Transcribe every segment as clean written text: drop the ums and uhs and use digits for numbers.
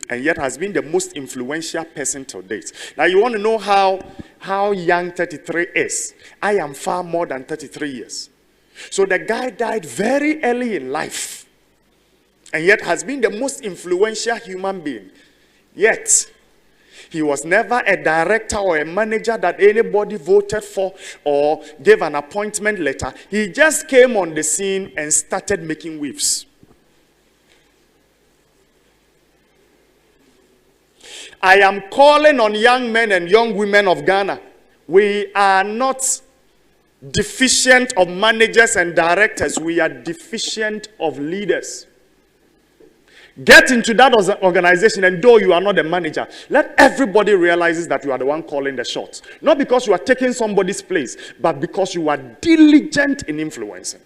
and yet has been the most influential person to date. Now, you want to know how young 33 is? I am far more than 33 years. So the guy died very early in life, and yet has been the most influential human being. Yet, he was never a director or a manager that anybody voted for or gave an appointment letter. He just came on the scene and started making waves. I am calling on young men and young women of Ghana. We are not deficient of managers and directors. We are deficient of leaders. Get into that organization, and though you are not the manager, let everybody realize that you are the one calling the shots. Not because you are taking somebody's place, but because you are diligent in influencing.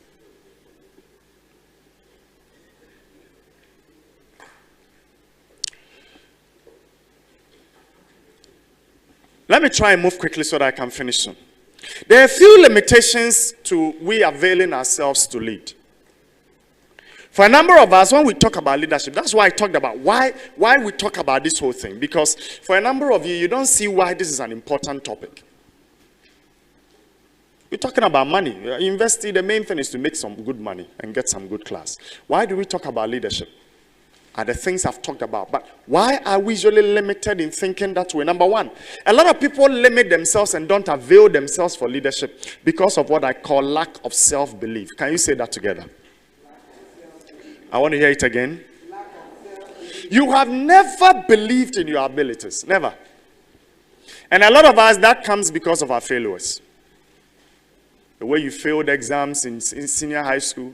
Let me try and move quickly so that I can finish soon. There are a few limitations to we availing ourselves to lead. For a number of us, when we talk about leadership, that's why I talked about why we talk about this whole thing. Because for a number of you, you don't see why this is an important topic. We're talking about money. Investing, the main thing is to make some good money and get some good class. Why do we talk about leadership? Are the things I've talked about. But why are we usually limited in thinking that way? Number one, a lot of people limit themselves and don't avail themselves for leadership because of what I call lack of self-belief. Can you say that together? I want to hear it again. You have never believed in your abilities. Never. And a lot of us, that comes because of our failures. The way you failed exams in senior high school.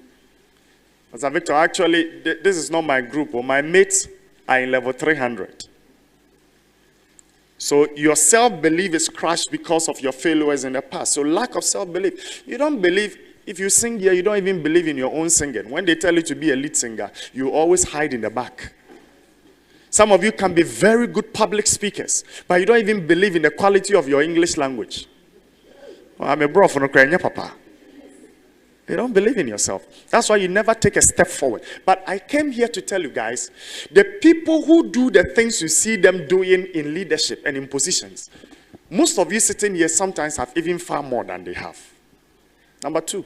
As a Victor, actually, this is not my group, or my mates are in level 300. So your self-belief is crushed because of your failures in the past. So lack of self-belief. You don't believe, if you sing here, you don't even believe in your own singing. When they tell you to be a lead singer, you always hide in the back. Some of you can be very good public speakers, but you don't even believe in the quality of your English language. Well, I'm a bro for no papa. You don't believe in yourself. That's why you never take a step forward. But I came here to tell you guys, the people who do the things you see them doing in leadership and in positions, most of you sitting here sometimes have even far more than they have. Number two,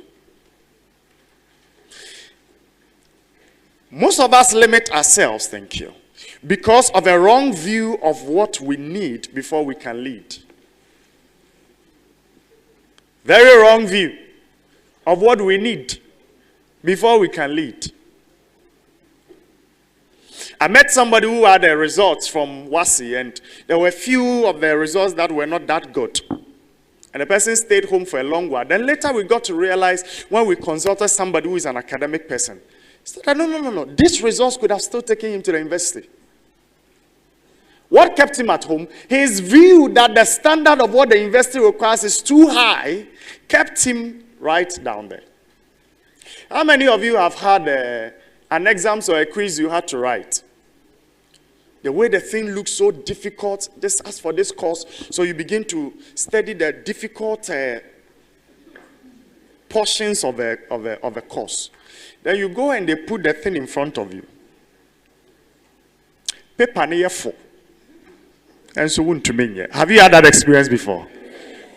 most of us limit ourselves, thank you, because of a wrong view of what we need before we can lead. Very wrong view of what we need before we can lead. I met somebody who had the results from WASI, and there were a few of the results that were not that good. And the person stayed home for a long while. Then later we got to realize, when we consulted somebody who is an academic person, he said, no. These results could have still taken him to the university. What kept him at home? His view that the standard of what the university requires is too high kept him right down there. How many of you have had an exam or a quiz you had to write? The way the thing looks so difficult, just ask for this course, so you begin to study the difficult portions of a course. Then you go and they put the thing in front of you. Paper near full. And so wouldn't to me. Have you had that experience before?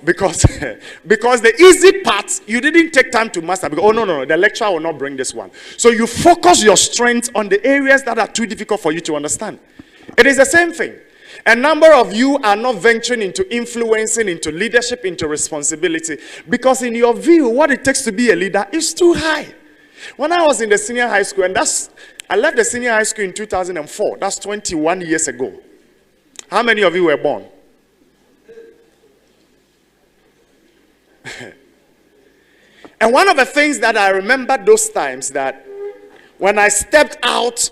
Because the easy part, you didn't take time to master. Because, no, the lecturer will not bring this one. So you focus your strength on the areas that are too difficult for you to understand. It is the same thing. A number of you are not venturing into influencing, into leadership, into responsibility. Because in your view, what it takes to be a leader is too high. When I was in the senior high school, and I left the senior high school in 2004. That's 21 years ago. How many of you were born? And one of the things that I remember those times, that when I stepped out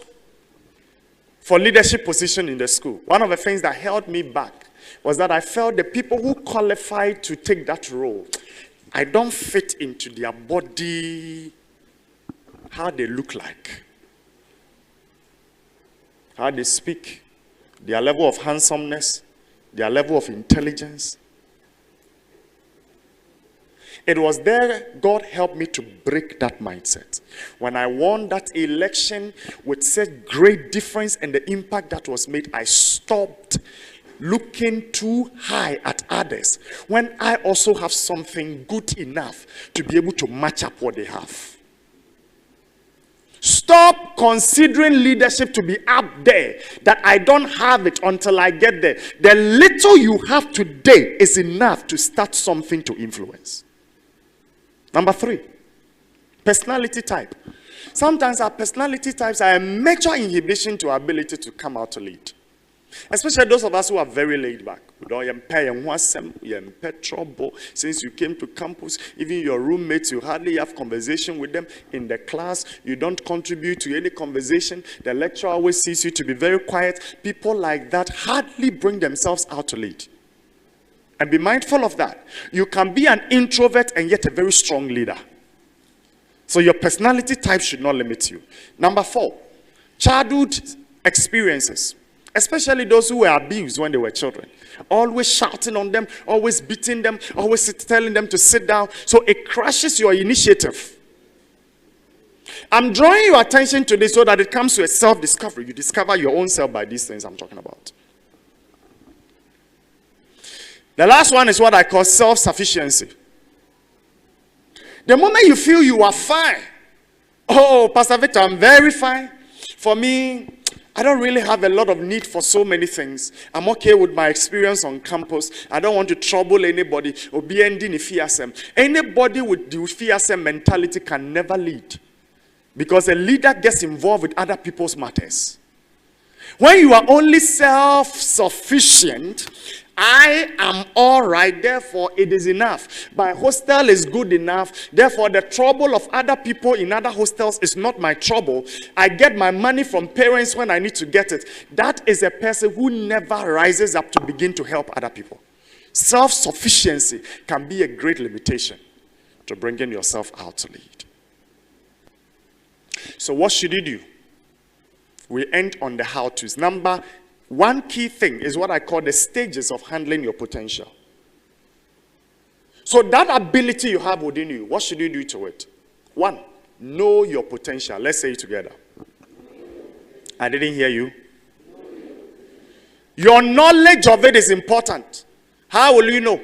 for leadership position in the school, one of the things that held me back was that I felt the people who qualified to take that role, I don't fit into their body, how they look like, how they speak, their level of handsomeness, their level of intelligence. It was there God helped me to break that mindset. When I won that election with such great difference and the impact that was made, I stopped looking too high at others when I also have something good enough to be able to match up what they have. Stop considering leadership to be up there, that I don't have it until I get there. The little you have today is enough to start something to influence. Number 3, personality type. Sometimes our personality types are a major inhibition to our ability to come out to lead. Especially those of us who are very laid back. We don't pay trouble. Since you came to campus, even your roommates, you hardly have conversation with them. In the class, you don't contribute to any conversation. The lecturer always sees you to be very quiet. People like that hardly bring themselves out to lead. And be mindful of that. You can be an introvert and yet a very strong leader. So your personality type should not limit you. Number 4, childhood experiences. Especially those who were abused when they were children. Always shouting on them, always beating them, always telling them to sit down. So it crushes your initiative. I'm drawing your attention to this so that it comes to a self-discovery. You discover your own self by these things I'm talking about. The last one is what I call self-sufficiency. The moment you feel you are fine. Oh, Pastor Victor, I'm very fine. For me, I don't really have a lot of need for so many things. I'm okay with my experience on campus. I don't want to trouble anybody. Anybody with the fearsome mentality can never lead. Because a leader gets involved with other people's matters. When you are only self-sufficient, I am all right, therefore it is enough. My hostel is good enough, therefore the trouble of other people in other hostels is not my trouble. I get my money from parents when I need to get it. That is a person who never rises up to begin to help other people. Self-sufficiency can be a great limitation to bringing yourself out to lead. So what should you do? We end on the how-tos. Number 1 key thing is what I call the stages of handling your potential. So that ability you have within you, what should you do to it? 1, know your potential. Let's say it together. I didn't hear you. Your knowledge of it is important. How will you know?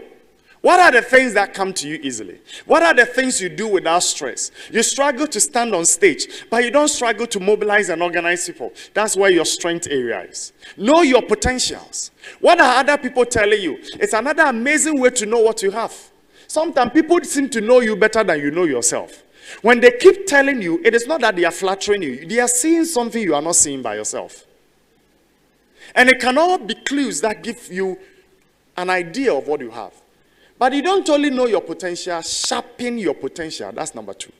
What are the things that come to you easily? What are the things you do without stress? You struggle to stand on stage, but you don't struggle to mobilize and organize people. That's where your strength area is. Know your potentials. What are other people telling you? It's another amazing way to know what you have. Sometimes people seem to know you better than you know yourself. When they keep telling you, it is not that they are flattering you. They are seeing something you are not seeing by yourself. And it can all be clues that give you an idea of what you have. But you don't only know your potential, sharpen your potential. That's number 2.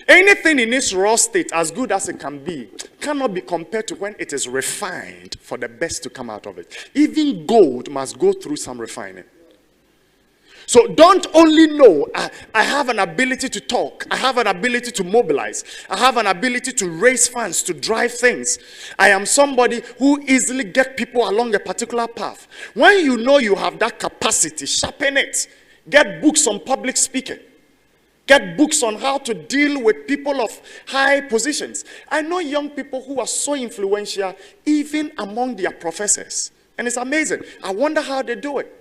Anything in its raw state, as good as it can be, cannot be compared to when it is refined for the best to come out of it. Even gold must go through some refining. So don't only know, I have an ability to talk. I have an ability to mobilize. I have an ability to raise funds, to drive things. I am somebody who easily gets people along a particular path. When you know you have that capacity, sharpen it. Get books on public speaking. Get books on how to deal with people of high positions. I know young people who are so influential, even among their professors. And it's amazing. I wonder how they do it.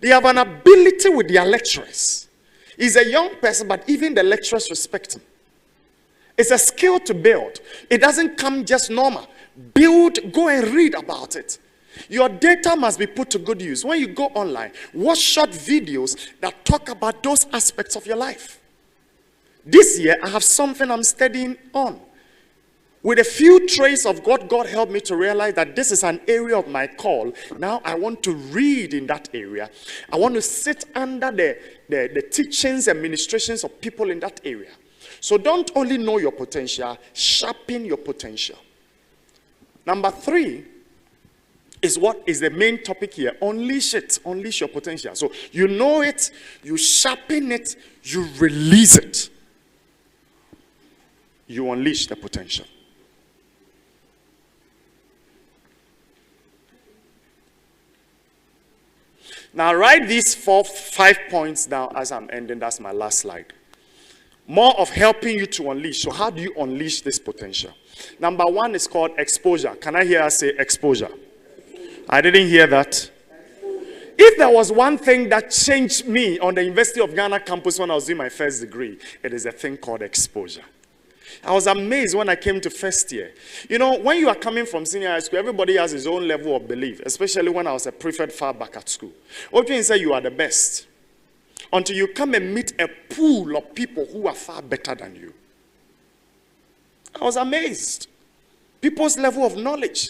They have an ability with their lecturers. He's a young person, but even the lecturers respect him. It's a skill to build. It doesn't come just normal. Build, go and read about it. Your data must be put to good use. When you go online, watch short videos that talk about those aspects of your life. This year, I have something I'm studying on. With a few traits of what God helped me to realize that this is an area of my call. Now I want to read in that area. I want to sit under the teachings and ministrations of people in that area. So don't only know your potential, sharpen your potential. Number 3 is what is the main topic here. Unleash it. Unleash your potential. So you know it, you sharpen it, you release it. You unleash the potential. Now write these 5 points down as I'm ending. That's my last slide. More of helping you to unleash. So how do you unleash this potential? Number 1 is called exposure. Can I hear us say exposure? I didn't hear that. If there was one thing that changed me on the University of Ghana campus when I was doing my first degree, it is a thing called exposure. I was amazed when I came to first year. You know, when you are coming from senior high school, everybody has his own level of belief, especially when I was a prefect far back at school. Often say you are the best until you come and meet a pool of people who are far better than you. I was amazed. People's level of knowledge,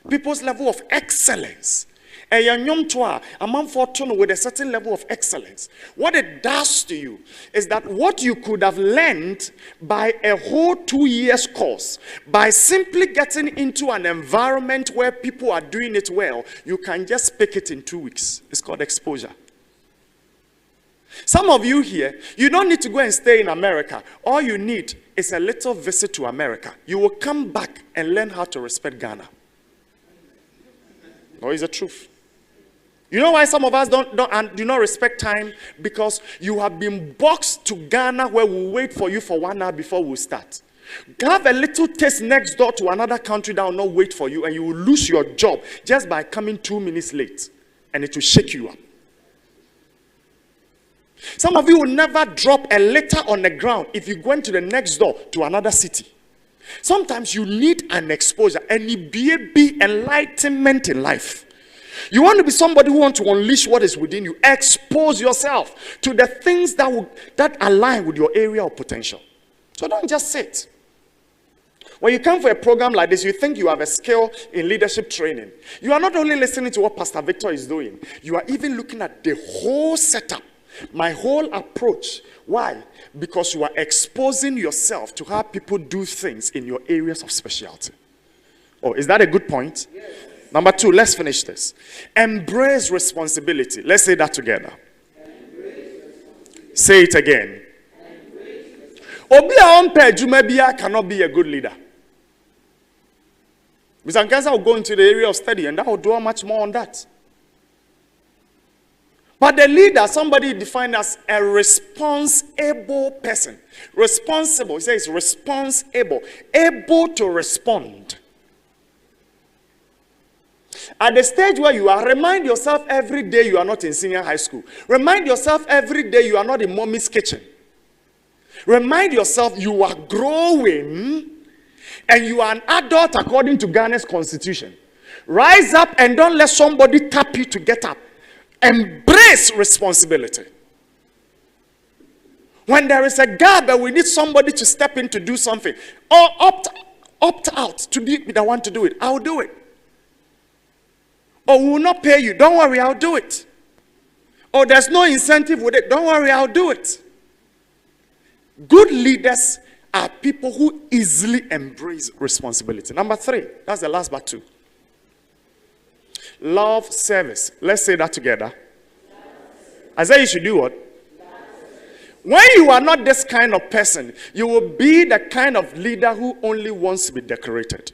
people's level of excellence. A man fortune with a certain level of excellence. What it does to you is that what you could have learned by a whole 2 years course, by simply getting into an environment where people are doing it well, you can just pick it in 2 weeks. It's called exposure. Some of you here, you don't need to go and stay in America. All you need is a little visit to America. You will come back and learn how to respect Ghana. No, it's the truth. You know why some of us do not respect time? Because you have been boxed to Ghana where we'll wait for you for 1 hour before we start. Have a little taste next door to another country that will not wait for you, and you will lose your job just by coming 2 minutes late, and it will shake you up. Some of you will never drop a letter on the ground if you went to the next door to another city. Sometimes you need an exposure, and it be enlightenment in life. You want to be somebody who wants to unleash what is within you. Expose yourself to the things that align with your area of potential. So don't just sit. When you come for a program like this, you think you have a skill in leadership training. You are not only listening to what Pastor Victor is doing, you are even looking at the whole setup, my whole approach. Why? Because you are exposing yourself to how people do things in your areas of specialty. Oh, is that a good point? Yes. Number 2, let's finish this. Embrace responsibility. Let's say that together. Say it again. Obi a on page cannot be a good leader. Mr. Nkansa will go into the area of study, and that will do much more on that. But the leader, somebody defined as a responsible person. Responsible, he says responsible, able to respond. At the stage where you are, remind yourself every day you are not in senior high school. Remind yourself every day you are not in mommy's kitchen. Remind yourself you are growing and you are an adult according to Ghana's constitution. Rise up and don't let somebody tap you to get up. Embrace responsibility. When there is a gap and we need somebody to step in to do something, or opt out to be the one to do it, I'll do it. Or we will not pay you. Don't worry, I'll do it. Or there's no incentive with it. Don't worry, I'll do it. Good leaders are people who easily embrace responsibility. Number 3, that's the last but 2. Love service. Let's say that together. I say you should do what? When you are not this kind of person, you will be the kind of leader who only wants to be decorated.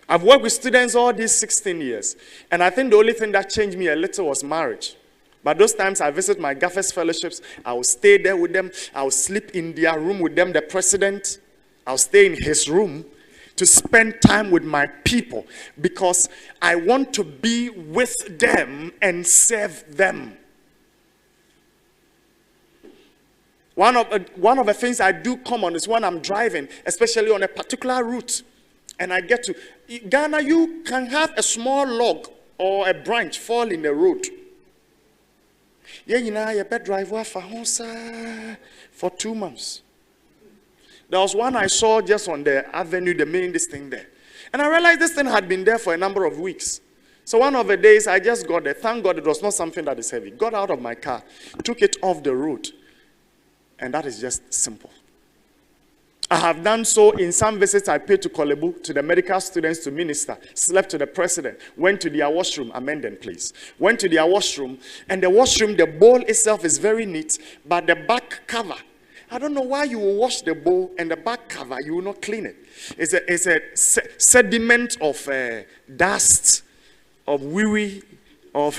I've worked with students all these 16 years, and I think the only thing that changed me a little was marriage. But those times I visit my Gaffers fellowships, I will stay there with them, I will sleep in their room with them, the president, I'll stay in his room to spend time with my people because I want to be with them and serve them. One of the things I do common is when I'm driving, especially on a particular route, and I get to Ghana, you can have a small log or a branch fall in the road. You better drive for 2 months. There was one I saw just on the avenue, the main this thing there. And I realized this thing had been there for a number of weeks. So one of the days I just got there. Thank God it was not something that is heavy. Got out of my car, took it off the road. And that is just simple. I have done so in some visits I paid to Kolebu, to the medical students to minister, slept to the president, went to their washroom, amend them please. Went to their washroom, and the washroom, the bowl itself is very neat, but the back cover, I don't know why you will wash the bowl and the back cover, you will not clean it. It's a sediment of dust of weary, of...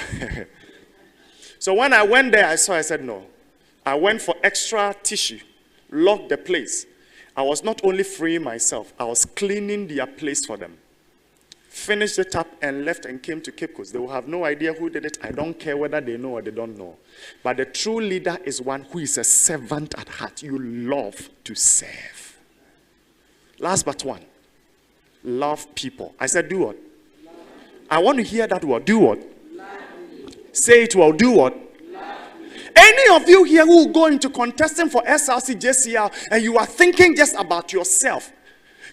So when I went there, I said, no. I went for extra tissue, locked the place. I was not only freeing myself, I was cleaning their place for them. Finished it up and left and came to Cape Coast. They will have no idea who did it. I don't care whether they know or they don't know. But the true leader is one who is a servant at heart. You love to serve. Last but one. Love people. I said do what? Love. I want to hear that word. Do what? Love. Say it well. Do what? Love. Any of you here who go into contesting for SRC, JCL, and you are thinking just about yourself,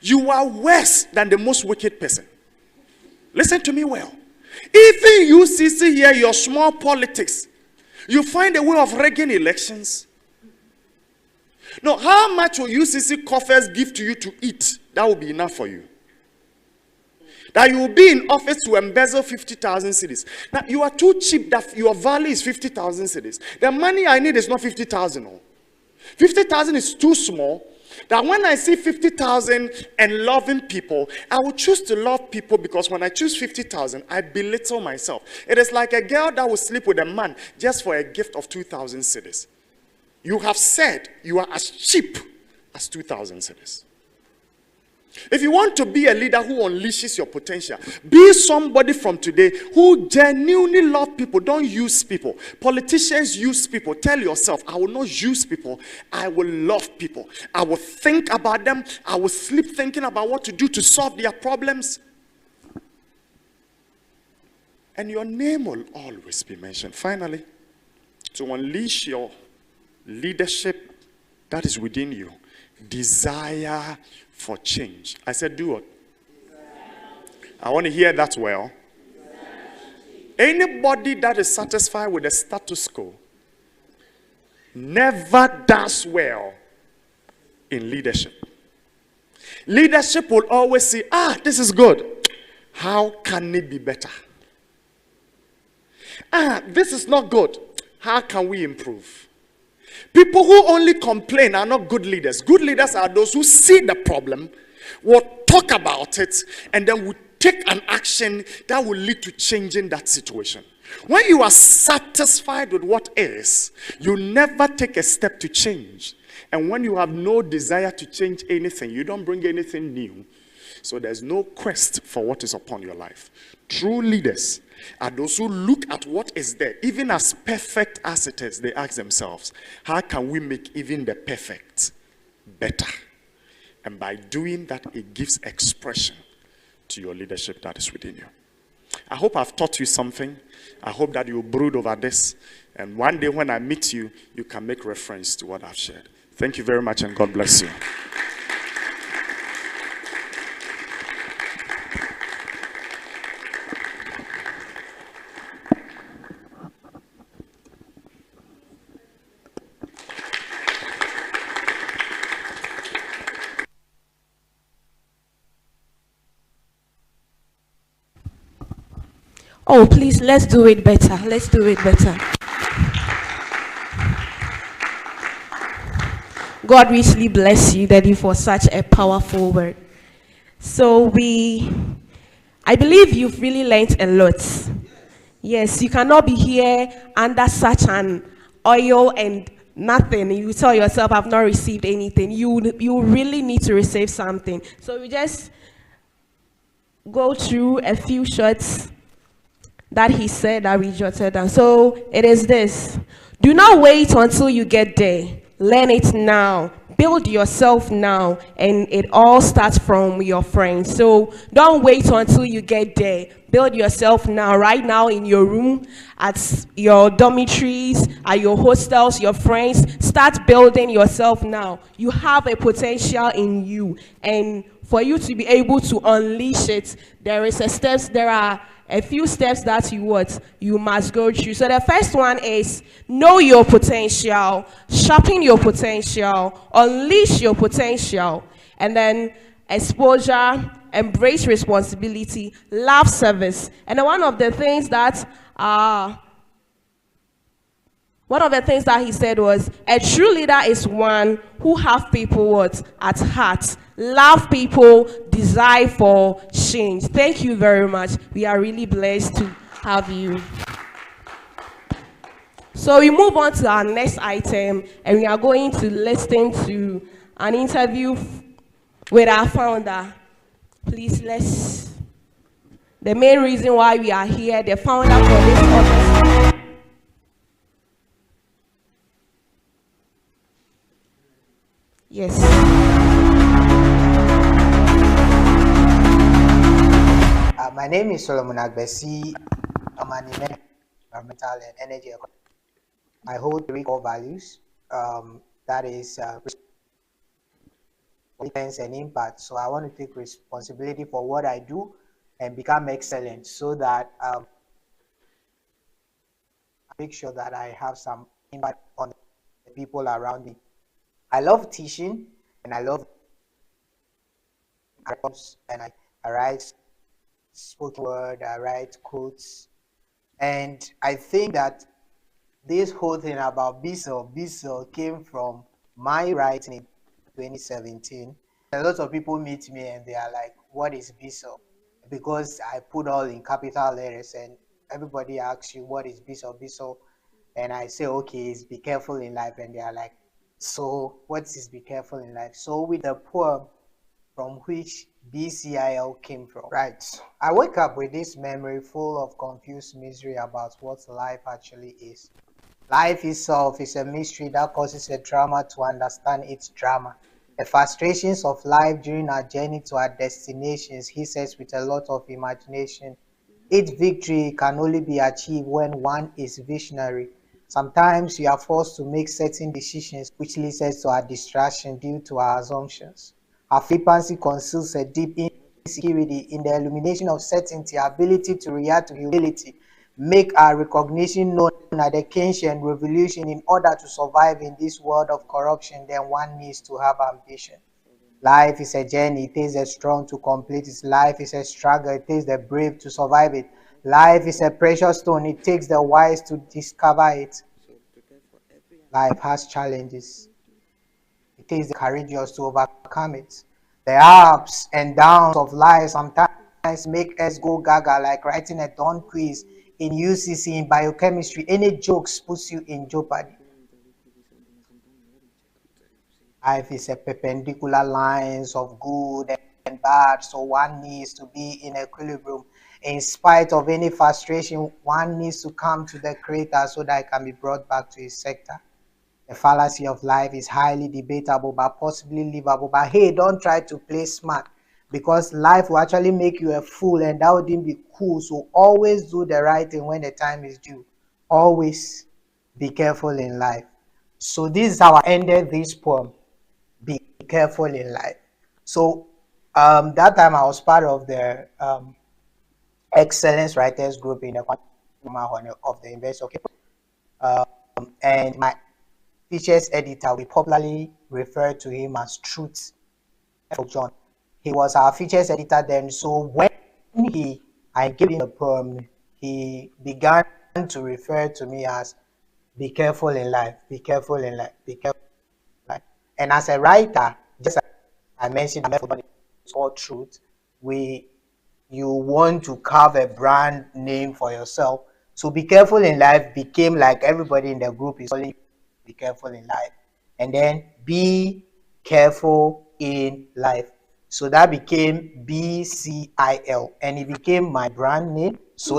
you are worse than the most wicked person. Listen to me well. Even you see here your small politics, you find a way of rigging elections. No, how much will UCC coffers give to you to eat? That will be enough for you. That you will be in office to embezzle 50,000 cedis. Now, you are too cheap that your value is 50,000 cedis. The money I need is not 50,000. No. 50,000 is too small. That when I see 50,000 and loving people, I will choose to love people because when I choose 50,000, I belittle myself. It is like a girl that will sleep with a man just for a gift of 2,000 cedis. You have said you are as cheap as 2,000 cedis. If you want to be a leader who unleashes your potential, be somebody from today who genuinely love people. Don't use people. Politicians use people. Tell yourself, I will not use people. I will love people. I will think about them. I will sleep thinking about what to do to solve their problems. And your name will always be mentioned. Finally, to unleash your leadership that is within you, desire for change. I said, do what? I want to hear that well. Anybody that is satisfied with the status quo never does well in leadership. Leadership will always say, this is good. How can it be better? This is not good. How can we improve? People who only complain are not good leaders. Good leaders are those who see the problem, will talk about it, and then will take an action that will lead to changing that situation. When you are satisfied with what is, you never take a step to change. And when you have no desire to change anything, you don't bring anything new. So there's no quest for what is upon your life. True leaders are those who look at what is there, even as perfect as it is. They ask themselves, how can we make even the perfect better? And by doing that, it gives expression to your leadership that is within you. I hope I've taught you something. I hope that you'll brood over this. And one day when I meet you, you can make reference to what I've shared. Thank you very much, and God bless you. Oh, please, let's do it better. Let's do it better. God richly bless you, Daddy, for such a powerful word. So I believe you've really learned a lot. Yes, you cannot be here under such an oil and nothing. You tell yourself, I've not received anything. You really need to receive something. So we just go through a few shots that he said that we jotted down. So it is this: do not wait until you get there. Learn it now. Build yourself now. And it all starts from your friends. So don't wait until you get there. Build yourself now, right now in your room, at your dormitories, at your hostels, your friends. Start building yourself now. You have a potential in you. And for you to be able to unleash it, there are a few steps that you must go through. So the first one is know your potential, sharpen your potential, unleash your potential, and then exposure, embrace responsibility, love service. And one of the things that One of the things that he said was, a true leader is one who have people what? At heart. Love people, desire for change. Thank you very much. We are really blessed to have you. So we move on to our next item, and we are going to listen to an interview with our founder. Please, let's. The main reason why we are here, the founder for this office. Yes. My name is Solomon Agbesi. I'm an environmental and energy economist. I hold three core values. That is responsibility and impact. So I want to take responsibility for what I do and become excellent, so that I make sure that I have some impact on the people around me. I love teaching, and I love and I write spoken word, I write quotes, and I think that this whole thing about BCIL came from my writing in 2017. A lot of people meet me and they are like, what is BCIL? Because I put all in capital letters, and everybody asks you, what is BCIL? And I say, okay, it's be careful in life. And they are like, so what is be careful in life? So with the poem from which BCIL came from. Right. I wake up with this memory full of confused misery about what life actually is. Life itself is a mystery that causes a drama to understand its drama. The frustrations of life during our journey to our destinations hits us with a lot of imagination. Its victory can only be achieved when one is visionary. Sometimes we are forced to make certain decisions which leads us to our distraction due to our assumptions. Our flippancy conceals a deep insecurity in the illumination of certainty, ability to react to humility, make our recognition known at the Keynesian revolution. In order to survive in this world of corruption, then one needs to have ambition. Life is a journey. It takes the strong to complete it. Life is a struggle. It takes the brave to survive it. Life is a precious stone. It takes the wise to discover it. Life has challenges. It takes the courageous to overcome it. The ups and downs of life sometimes make us go gaga, like writing a dawn quiz in UCC in biochemistry. Any jokes puts you in jeopardy. Life is a perpendicular lines of good and bad, so one needs to be in equilibrium. In spite of any frustration, one needs to come to the creator so that it can be brought back to his sector. The fallacy of life is highly debatable but possibly livable. But hey, don't try to play smart, because life will actually make you a fool, and that wouldn't be cool. So always do the right thing when the time is due. Always be careful in life. So this is how I ended this poem. Be careful in life. So that time I was part of the excellence writers group in the of the University of and my features editor, we popularly refer to him as Truth John. He was our features editor then. So when I gave him a poem, he began to refer to me as be careful in life, be careful in life, be careful in life. And as a writer, just as I mentioned, it's all truth. You want to carve a brand name for yourself. So be careful in life became like everybody in the group is calling be careful in life. And then be careful in life. So that became BCIL, and it became my brand name. So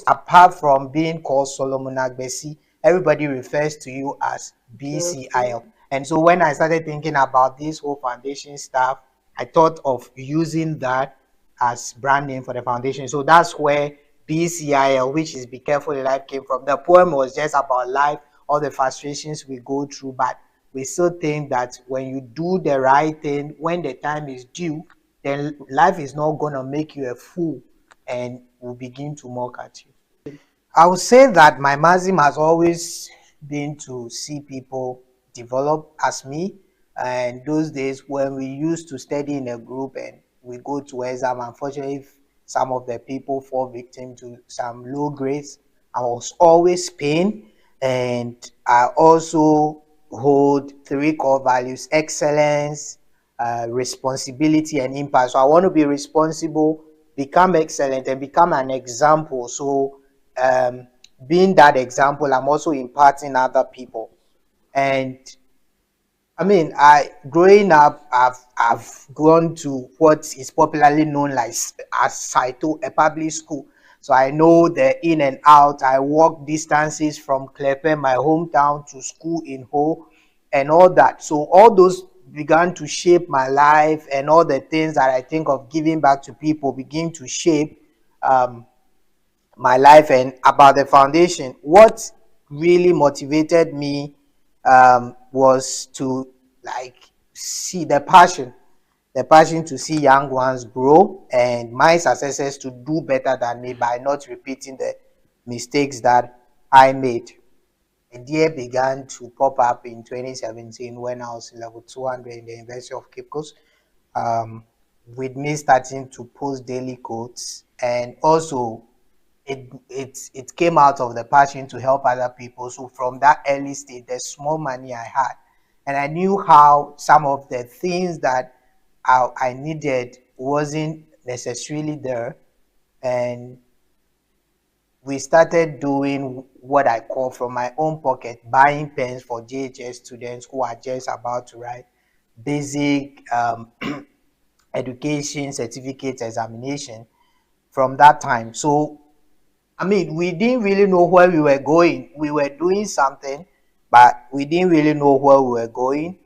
apart from being called Solomon Agbesi, everybody refers to you as BCIL. And so when I started thinking about this whole foundation stuff, I thought of using that as brand name for the foundation. So that's where BCIL, which is Be Careful in Life, came from. The poem was just about life, all the frustrations we go through, but we still think that when you do the right thing, when the time is due, then life is not going to make you a fool and will begin to mock at you. I would say that my maxim has always been to see people develop as me. And those days when we used to study in a group and we go to exam, unfortunately, some of the people fall victim to some low grades. I was always pained And I also hold 3 core values: excellence, responsibility, and impact. So I want to be responsible, become excellent, and become an example. So being that example, I'm also imparting other people. And I mean, I growing up, I've gone to what is popularly known as Saito, a public school. So I know the in and out. I walk distances from Klepe, my hometown, to school in Ho, and all that. So all those began to shape my life, and all the things that I think of giving back to people begin to shape um, my life. And about the foundation, what really motivated me was to like see the passion to see young ones grow and my successors to do better than me by not repeating the mistakes that I made. Idea began to pop up in 2017 when I was level 200 in the University of Cape Coast, um, with me starting to post daily quotes. And also it came out of the passion to help other people. So from that early stage, the small money I had, and I knew how some of the things that I needed wasn't necessarily there. And we started doing what I call from my own pocket, buying pens for JHS students who are just about to write basic education certificate examination from that time. So I mean, we didn't really know where we were going. We were doing something, but we didn't really know where we were going.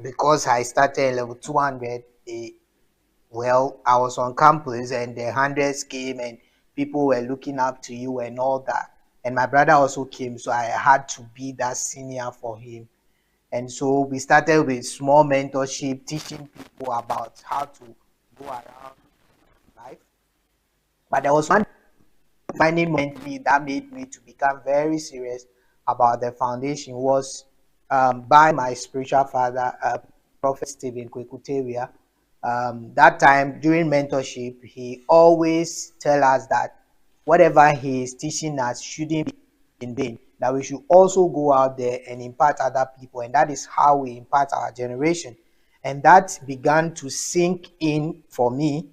Because I started in level 200, well, I was on campus and the hundreds came and people were looking up to you and all that. And my brother also came, so I had to be that senior for him. And so we started with small mentorship, teaching people about how to go around life. But there was one finding moment that made me to become very serious about the foundation was by my spiritual father, Prophet Stephen Kwekutewia. That time during mentorship, he always tell us that whatever he is teaching us shouldn't be in vain, that we should also go out there and impart other people, and that is how we impart our generation. And that began to sink in for me,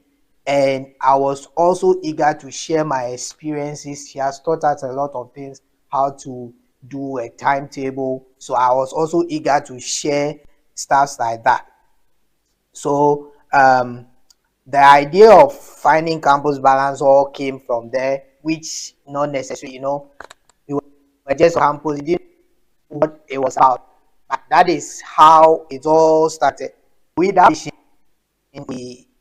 and I was also eager to share my experiences. He has taught us a lot of things, how to do a timetable, so I was also eager to share stuff like that. So the idea of finding campus balance all came from there, which not necessarily, we were just on campus, it didn't know what it was about. But that is how it all started. With that vision,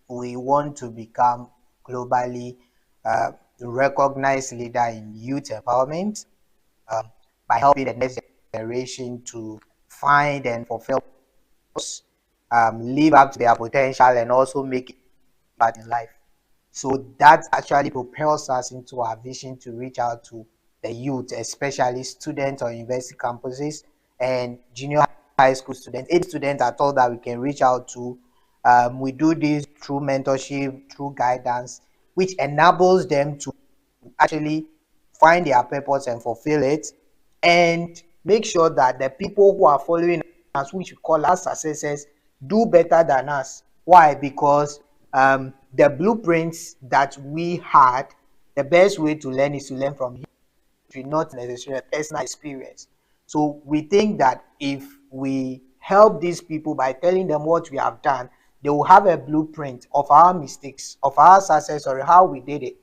we want to become globally recognized leader in youth empowerment, by helping the next generation to find and fulfill, live up to their potential, and also make it in life. So that actually propels us into our vision to reach out to the youth, especially students on university campuses and junior high school students. 8 students are told that we can reach out to. We do this through mentorship, through guidance, which enables them to actually find their purpose and fulfill it, and make sure that the people who are following us, which we call our successors, do better than us. Why? Because the blueprints that we had, the best way to learn is to learn from history, not necessarily personal experience. So we think that if we help these people by telling them what we have done, they will have a blueprint of our mistakes, of our success, or how we did it,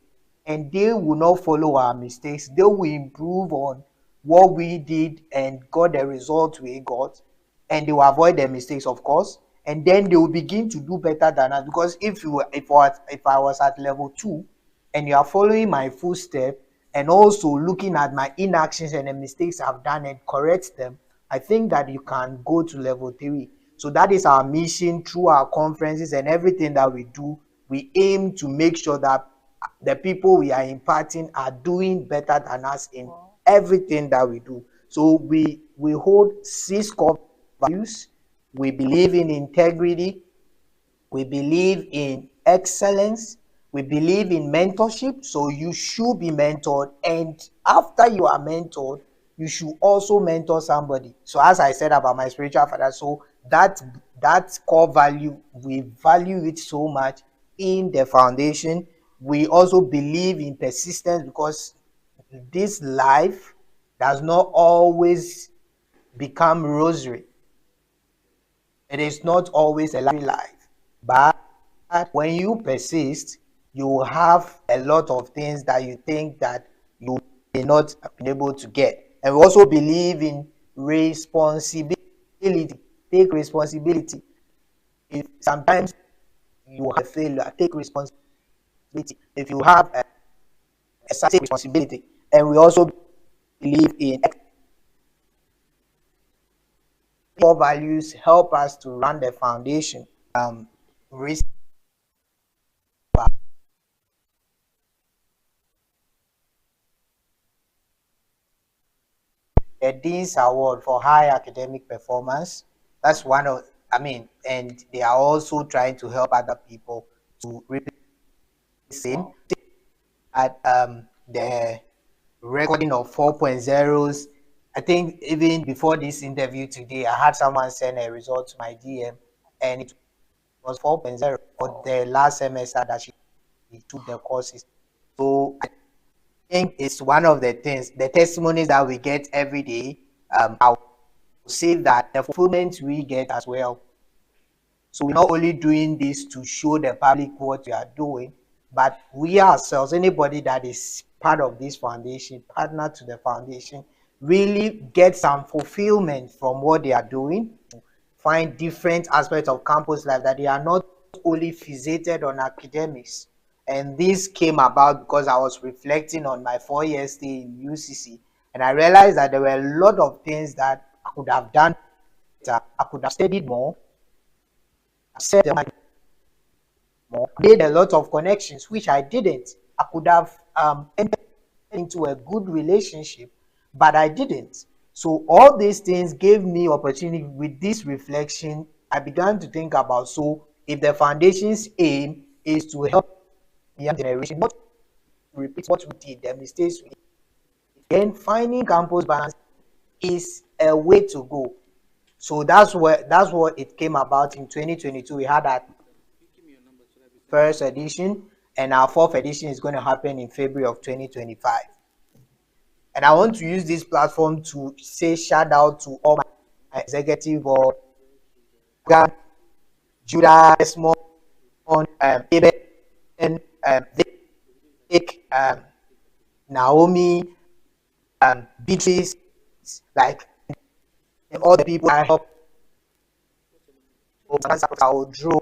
and they will not follow our mistakes. They will improve on what we did and got the result we got, and they will avoid the mistakes, of course, and then they will begin to do better than us. Because if I was at level 2 and you are following my footstep and also looking at my inactions and the mistakes I've done and correct them, I think that you can go to level 3. So that is our mission. Through our conferences and everything that we do, we aim to make sure that the people we are imparting are doing better than us in everything that we do. So we hold 6 core values. We believe in integrity, we believe in excellence, We believe in mentorship, so you should be mentored. And after you are mentored, you should also mentor somebody. So as I said about my spiritual father, so that core value, we value it so much in the foundation. We also believe in persistence, because this life does not always become rosary. It is not always a luxury life, but when you persist, you will have a lot of things that you think that you may not have been able to get. And we also believe in responsibility. Take responsibility. If sometimes you have failure, take responsibility. If you have a certain responsibility, and we also believe in core values help us to run the foundation. Risk a Dean's Award for high academic performance. That's one of, and they are also trying to help other people to repeat the same. At the recording of 4.0s, I think even before this interview today, I had someone send a result to my DM, and it was 4.0 for the last semester that she took the courses. So I think it's one of the things, the testimonies that we get every day. I will say that the fulfillment we get as well. So we're not only doing this to show the public what we are doing, but we ourselves, anybody that is part of this foundation, partner to the foundation, really get some fulfillment from what they are doing. Find different aspects of campus life, that they are not only fixated on academics. And this came about because I was reflecting on my 4-year stay in UCC, and I realized that there were a lot of things that I could have done better. I could have studied more, accept more, made a lot of connections, which I didn't. I could have entered into a good relationship, but I didn't. So all these things gave me opportunity. With this reflection, I began to think about, so if the foundation's aim is to help the young generation not to repeat what we did, the mistakes we did, then finding campus balance is a way to go. So that's what it came about in 2022. We had that first edition, and our fourth edition is going to happen in February of 2025. And I want to use this platform to say shout out to all my executive board, Judah, Desmond, Abel, Vic, Naomi, Beatrice, like all the people I help. Drew,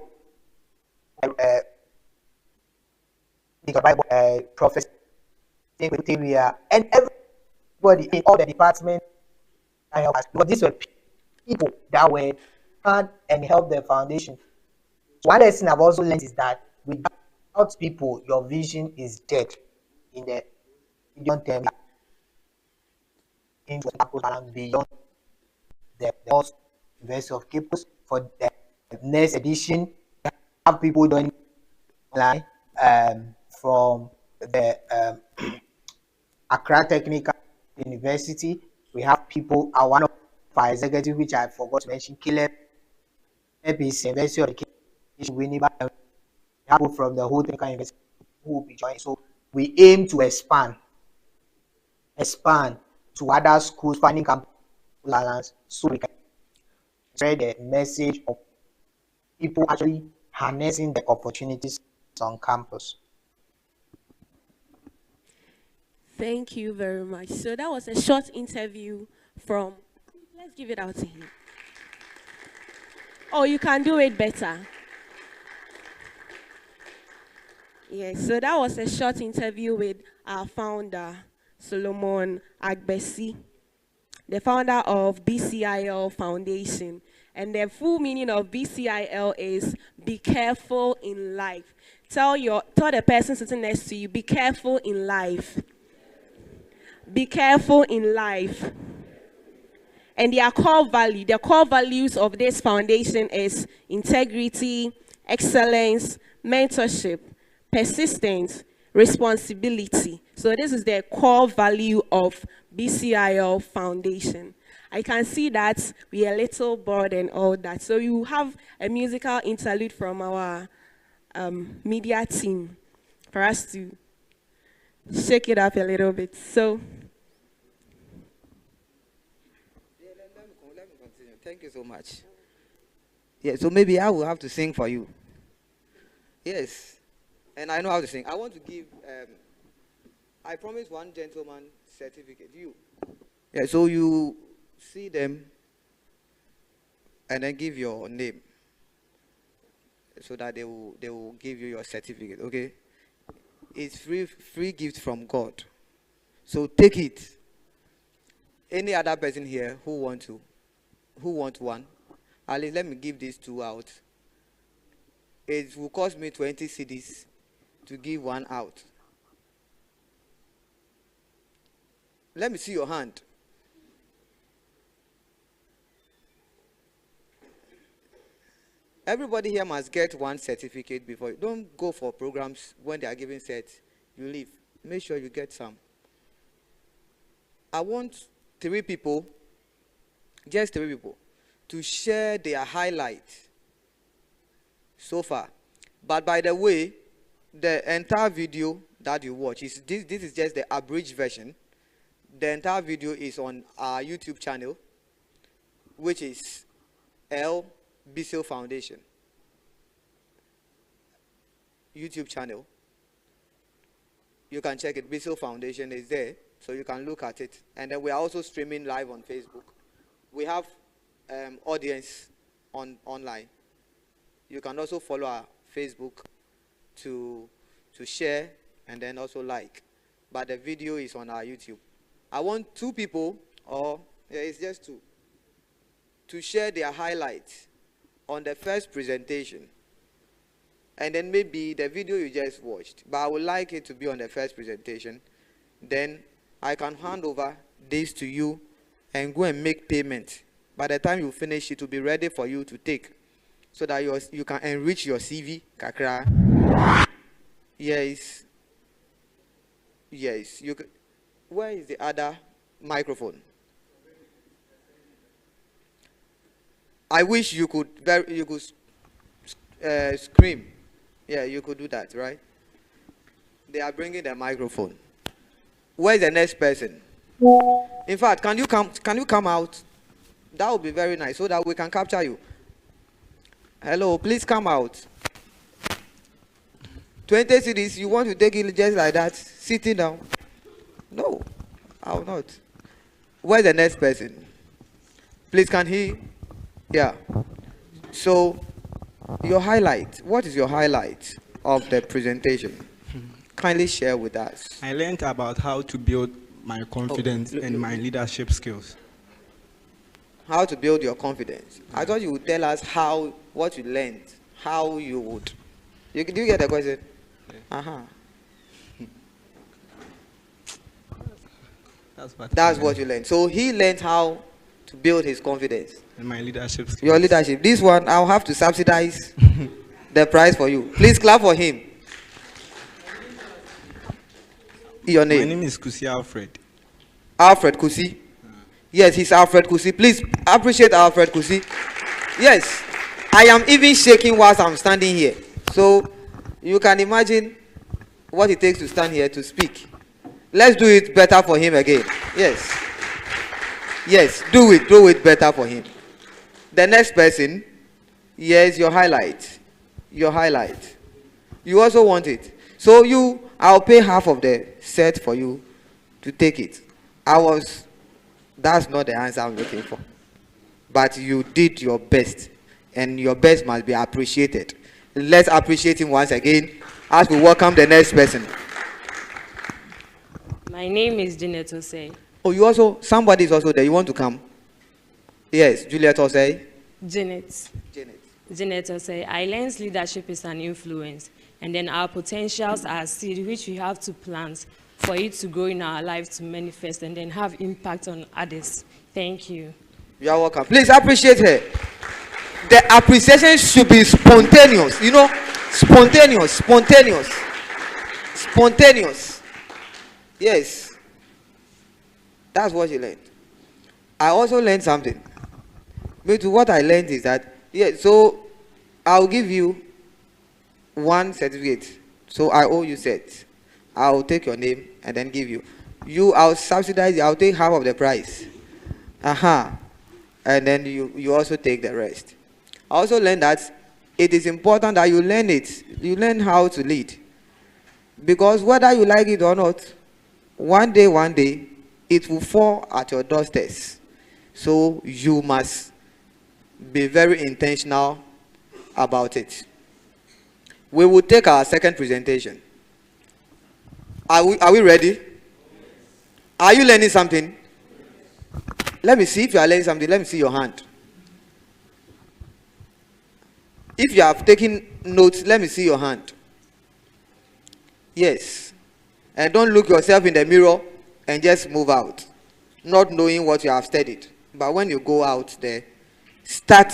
Prophet, and everybody in all the departments I help us. But these were people that were hard and helped the foundation. So one lesson I've also learned is that without people, your vision is dead in the medium term. Into beyond the University of Cape Coast for the next edition. We have people joining online from the Accra Technical University. We have people, one of our executives, which I forgot to mention, Caleb, BCIL, University of Education, Winneba. We have people from the whole Technical University who will be joining. So we aim to expand to other schools, finding campus balance, so we can spread the message of people actually harnessing the opportunities on campus. Thank you very much. So that was a short interview from, let's give it out to him. Oh, you can do it better. Yes, so that was a short interview with our founder, Solomon Agbesi, the founder of BCIL Foundation. And the full meaning of BCIL is be careful in life. Tell the person sitting next to you, be careful in life. Be careful in life. And their core value, the core values of this foundation is integrity, excellence, mentorship, persistence, responsibility. So this is the core value of BCIL Foundation. I can see that we are a little bored and all that. So you have a musical interlude from our media team for us to shake it up a little bit. So. Let me continue. Thank you so much. Yeah, so maybe I will have to sing for you. Yes, and I know how to sing. I want to give, I promised one gentleman certificate, you. Yeah, so you see them and then give your name so that they will give you your certificate, okay? It's free gift from God. So take it. Any other person here who want one? At least let me give these two out. It will cost me 20 cedis to give one out. Let me see your hand. Everybody here must get one certificate before you. Don't go for programs when they are giving sets. You leave. Make sure you get some. I want 3 people, just 3 people, to share their highlights so far. But by the way, the entire video that you watch, this is just the abridged version. The entire video is on our YouTube channel, which is BCIL Foundation YouTube channel. You can check it. BCIL Foundation is there, so you can look at it. And then we are also streaming live on Facebook. We have audience online. You can also follow our Facebook to share and then also like. But the video is on our YouTube. I want 2 people, or yeah, it's just 2, to share their highlights on the first presentation. And then maybe the video you just watched. But I would like it to be on the first presentation. Then I can hand over this to you and go and make payment. By the time you finish, it will be ready for you to take, so that you can enrich your CV. Kakra. Yes. Yes. You. Where is the other microphone? I wish you could scream. Yeah, you could do that, right? They are bringing the microphone. Where is the next person? In fact, can you come out? That would be very nice, so that we can capture you. Hello, please come out. 20 cedis, you want to take it just like that, sitting down? No, I will not. Where's the next person? Please, can he? Yeah. So, your highlight. What is your highlight of the presentation? Kindly share with us. I learned about how to build my confidence and my leadership skills. How to build your confidence. I thought you would tell us what you learned, how you would. Do you get the question? Yeah. That's what you learned. So he learned how to build his confidence. And my leadership skills. Your leadership. This one, I'll have to subsidize the price for you. Please clap for him. Your name? My name is Kusi Alfred. Alfred Kusi? Yes, he's Alfred Kusi. Please appreciate Alfred Kusi. Yes, I am even shaking whilst I'm standing here. So you can imagine what it takes to stand here to speak. Let's do it better for him again. Yes. Yes, do it better for him. The next person, yes, your highlight. Your highlight. You also want it. So I'll pay half of the set for you to take it. That's not the answer I'm looking for. But you did your best, and your best must be appreciated. Let's appreciate him once again as we welcome the next person. My name is Janet Osei. Oh, somebody is also there. You want to come? Yes, Juliet Osei. Janet Osei. I learned leadership is an influence, and then our potentials are seed which we have to plant for it to grow in our life, to manifest, and then have impact on others. Thank you. You are welcome. Please appreciate her. The appreciation should be spontaneous. Spontaneous. Spontaneous. Yes. That's what she learned. I also learned something. But what I learned is that, so I'll give you one certificate. So I owe you set. I'll take your name and then give you. I'll subsidize you. I'll take half of the price. And then you also take the rest. I also learned that it is important that you learn it. You learn how to lead. Because whether you like it or not, one day, it will fall at your doorsteps. So you must be very intentional about it. We will take our second presentation. Are we ready? Are you learning something? Let me see if you are learning something. Let me see your hand. If you have taken notes, let me see your hand. Yes. And don't look yourself in the mirror and just move out, not knowing what you have studied. But when you go out there, start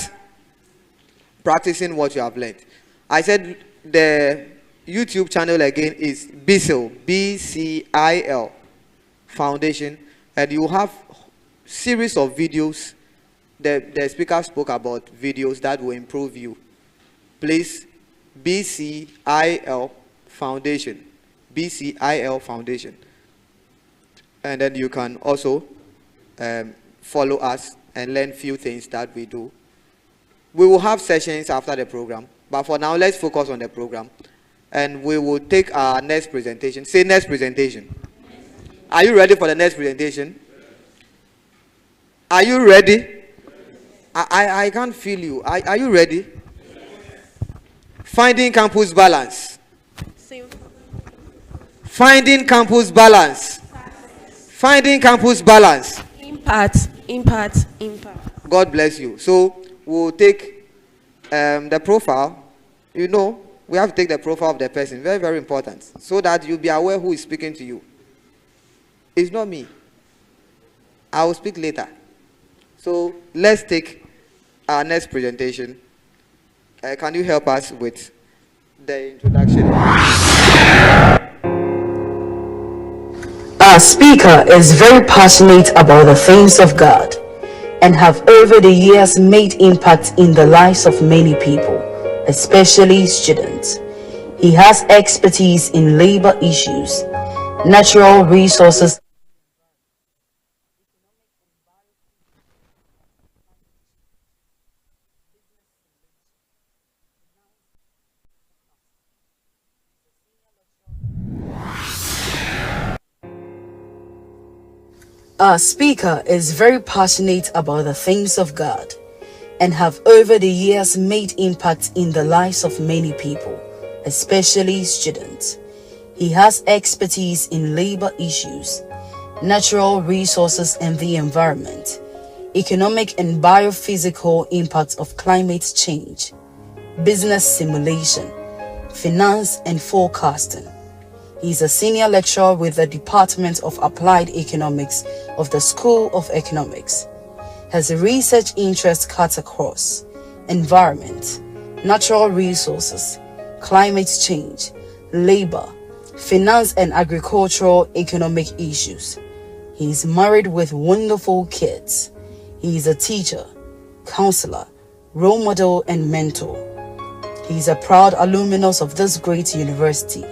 practicing what you have learned. I said the YouTube channel again is BCIL, BCIL Foundation, and you have series of videos. The speaker spoke about videos that will improve you. Please, BCIL Foundation, BCIL Foundation, and then you can also follow us and learn few things that we do. We will have sessions after the program, but for now, let's focus on the program. And we will take our next presentation. Say next presentation. Are you ready for the next presentation? Are you ready? I can't feel you. Are you ready? Finding campus balance. Finding campus balance. Finding campus balance. Impact. God bless you. So we'll take the profile. You know, we have to take the profile of the person. Very, very important. So that you'll be aware who is speaking to you. It's not me. I will speak later. So let's take our next presentation. Can you help us with the introduction? Our speaker is very passionate about the things of God and have over the years made impact in the lives of many people, especially students. He has expertise in labor issues, natural resources, Our speaker is very passionate about the things of God and have over the years made impact in the lives of many people, especially students. He has expertise in labor issues, natural resources and the environment, economic and biophysical impacts of climate change, business simulation, finance and forecasting. He is a senior lecturer with the Department of Applied Economics of the School of Economics. His research interests cut across environment, natural resources, climate change, labor, finance and agricultural economic issues. He is married with wonderful kids. He is a teacher, counselor, role model and mentor. He is a proud alumnus of this great university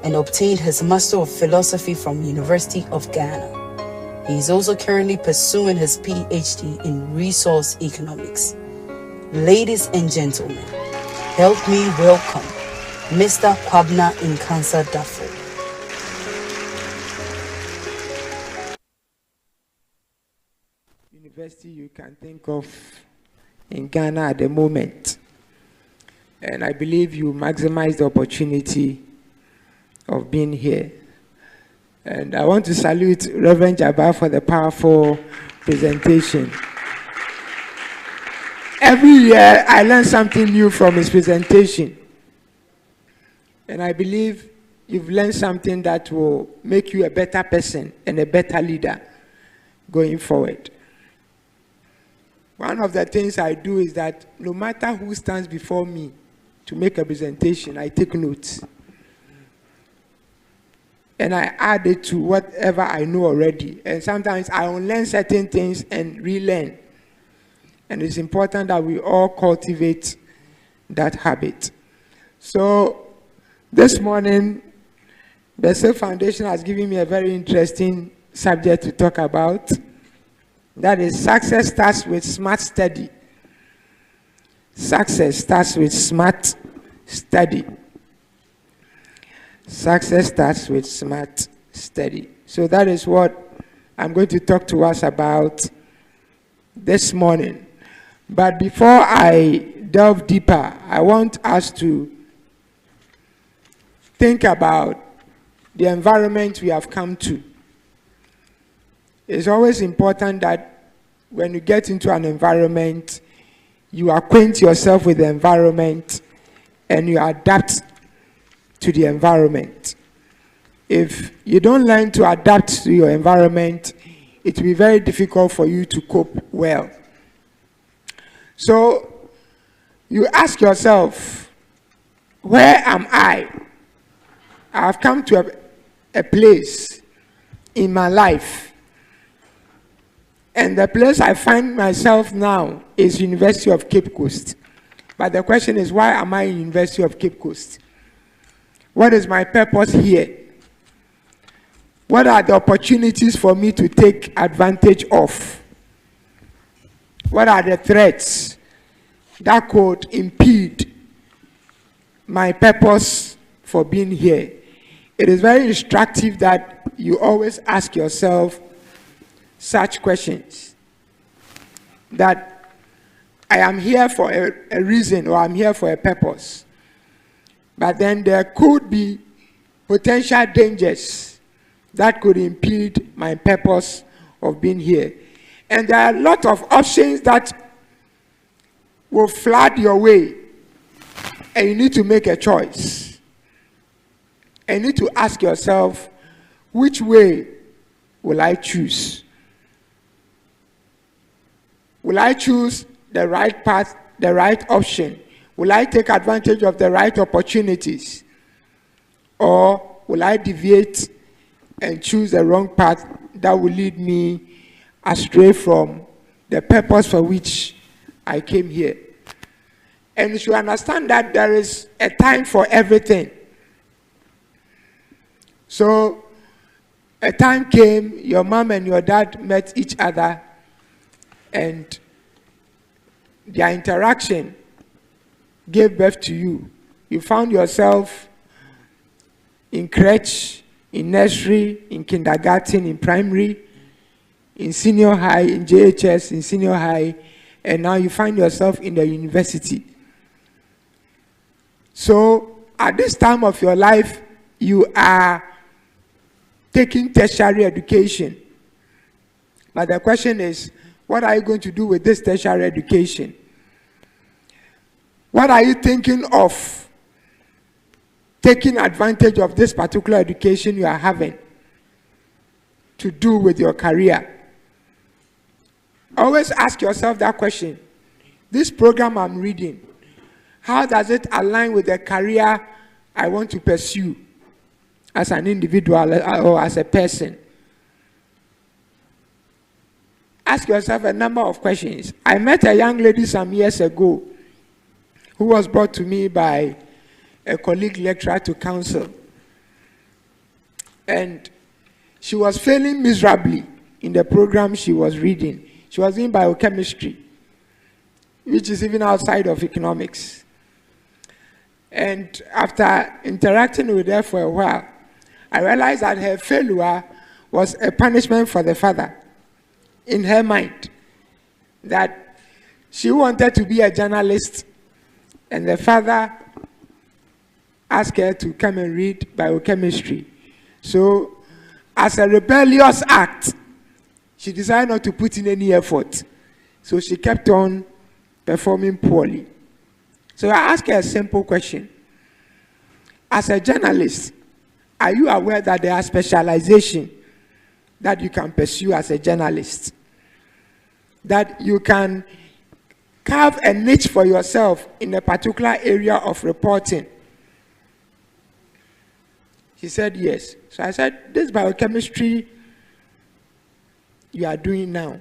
and obtained his Master of Philosophy from University of Ghana. He is also currently pursuing his PhD in Resource Economics. Ladies and gentlemen, help me welcome Mr. Kwabna Nkansa Dafo. University you can think of in Ghana at the moment. And I believe you maximize the opportunity of being here. And I want to salute Reverend Jabbar for the powerful presentation. Every year I learn something new from his presentation. And I believe you've learned something that will make you a better person and a better leader going forward. One of the things I do is that no matter who stands before me to make a presentation, I take notes. and I add it to whatever I know already. And sometimes I unlearn certain things and relearn. And it's important that we all cultivate that habit. So this morning, the BCIL Foundation has given me a very interesting subject to talk about. That is, success starts with smart study. Success starts with smart study. Success starts with smart study. So that is what I'm going to talk to us about this morning. But before I delve deeper, I want us to think about the environment we have come to. It's always important that when you get into an environment, you acquaint yourself with the environment and you adapt to the environment. If you don't learn to adapt to your environment, it will be very difficult for you to cope well. So you ask yourself, where am I? I've come to a place in my life, and the place I find myself now is University of Cape Coast. But the question is, why am I in University of Cape Coast? What is my purpose here? What are the opportunities for me to take advantage of? What are the threats that could impede my purpose for being here? It is very instructive that you always ask yourself such questions. That I am here for a reason, or I'm here for a purpose. But then there could be potential dangers that could impede my purpose of being here. And there are a lot of options that will flood your way, and you need to make a choice. And you need to ask yourself, which way will I choose? Will I choose the right path, the right option? Will I take advantage of the right opportunities? Or will I deviate and choose the wrong path that will lead me astray from the purpose for which I came here? And you should understand that there is a time for everything. So a time came, your mom and your dad met each other, and their interaction gave birth to you. You found yourself in crèche, in nursery, in kindergarten, in primary, in senior high, in JHS, in senior high, and now you find yourself in the university. So at this time of your life, you are taking tertiary education. But the question is, what are you going to do with this tertiary education? What are you thinking of taking advantage of this particular education you are having to do with your career? Always ask yourself that question. This program I'm reading, how does it align with the career I want to pursue as an individual or as a person? Ask yourself a number of questions. I met a young lady some years ago who was brought to me by a colleague lecturer to counsel. And she was failing miserably in the program she was reading. She was in biochemistry, which is even outside of economics. And after interacting with her for a while, I realized that her failure was a punishment for the father in her mind, that she wanted to be a journalist, and the father asked her to come and read biochemistry. So, as a rebellious act, she decided not to put in any effort. So she kept on performing poorly. So I asked her a simple question. As a journalist, are you aware that there are specializations that you can pursue as a journalist? That you can carve a niche for yourself in a particular area of reporting? She said yes. So I said, this biochemistry you are doing now,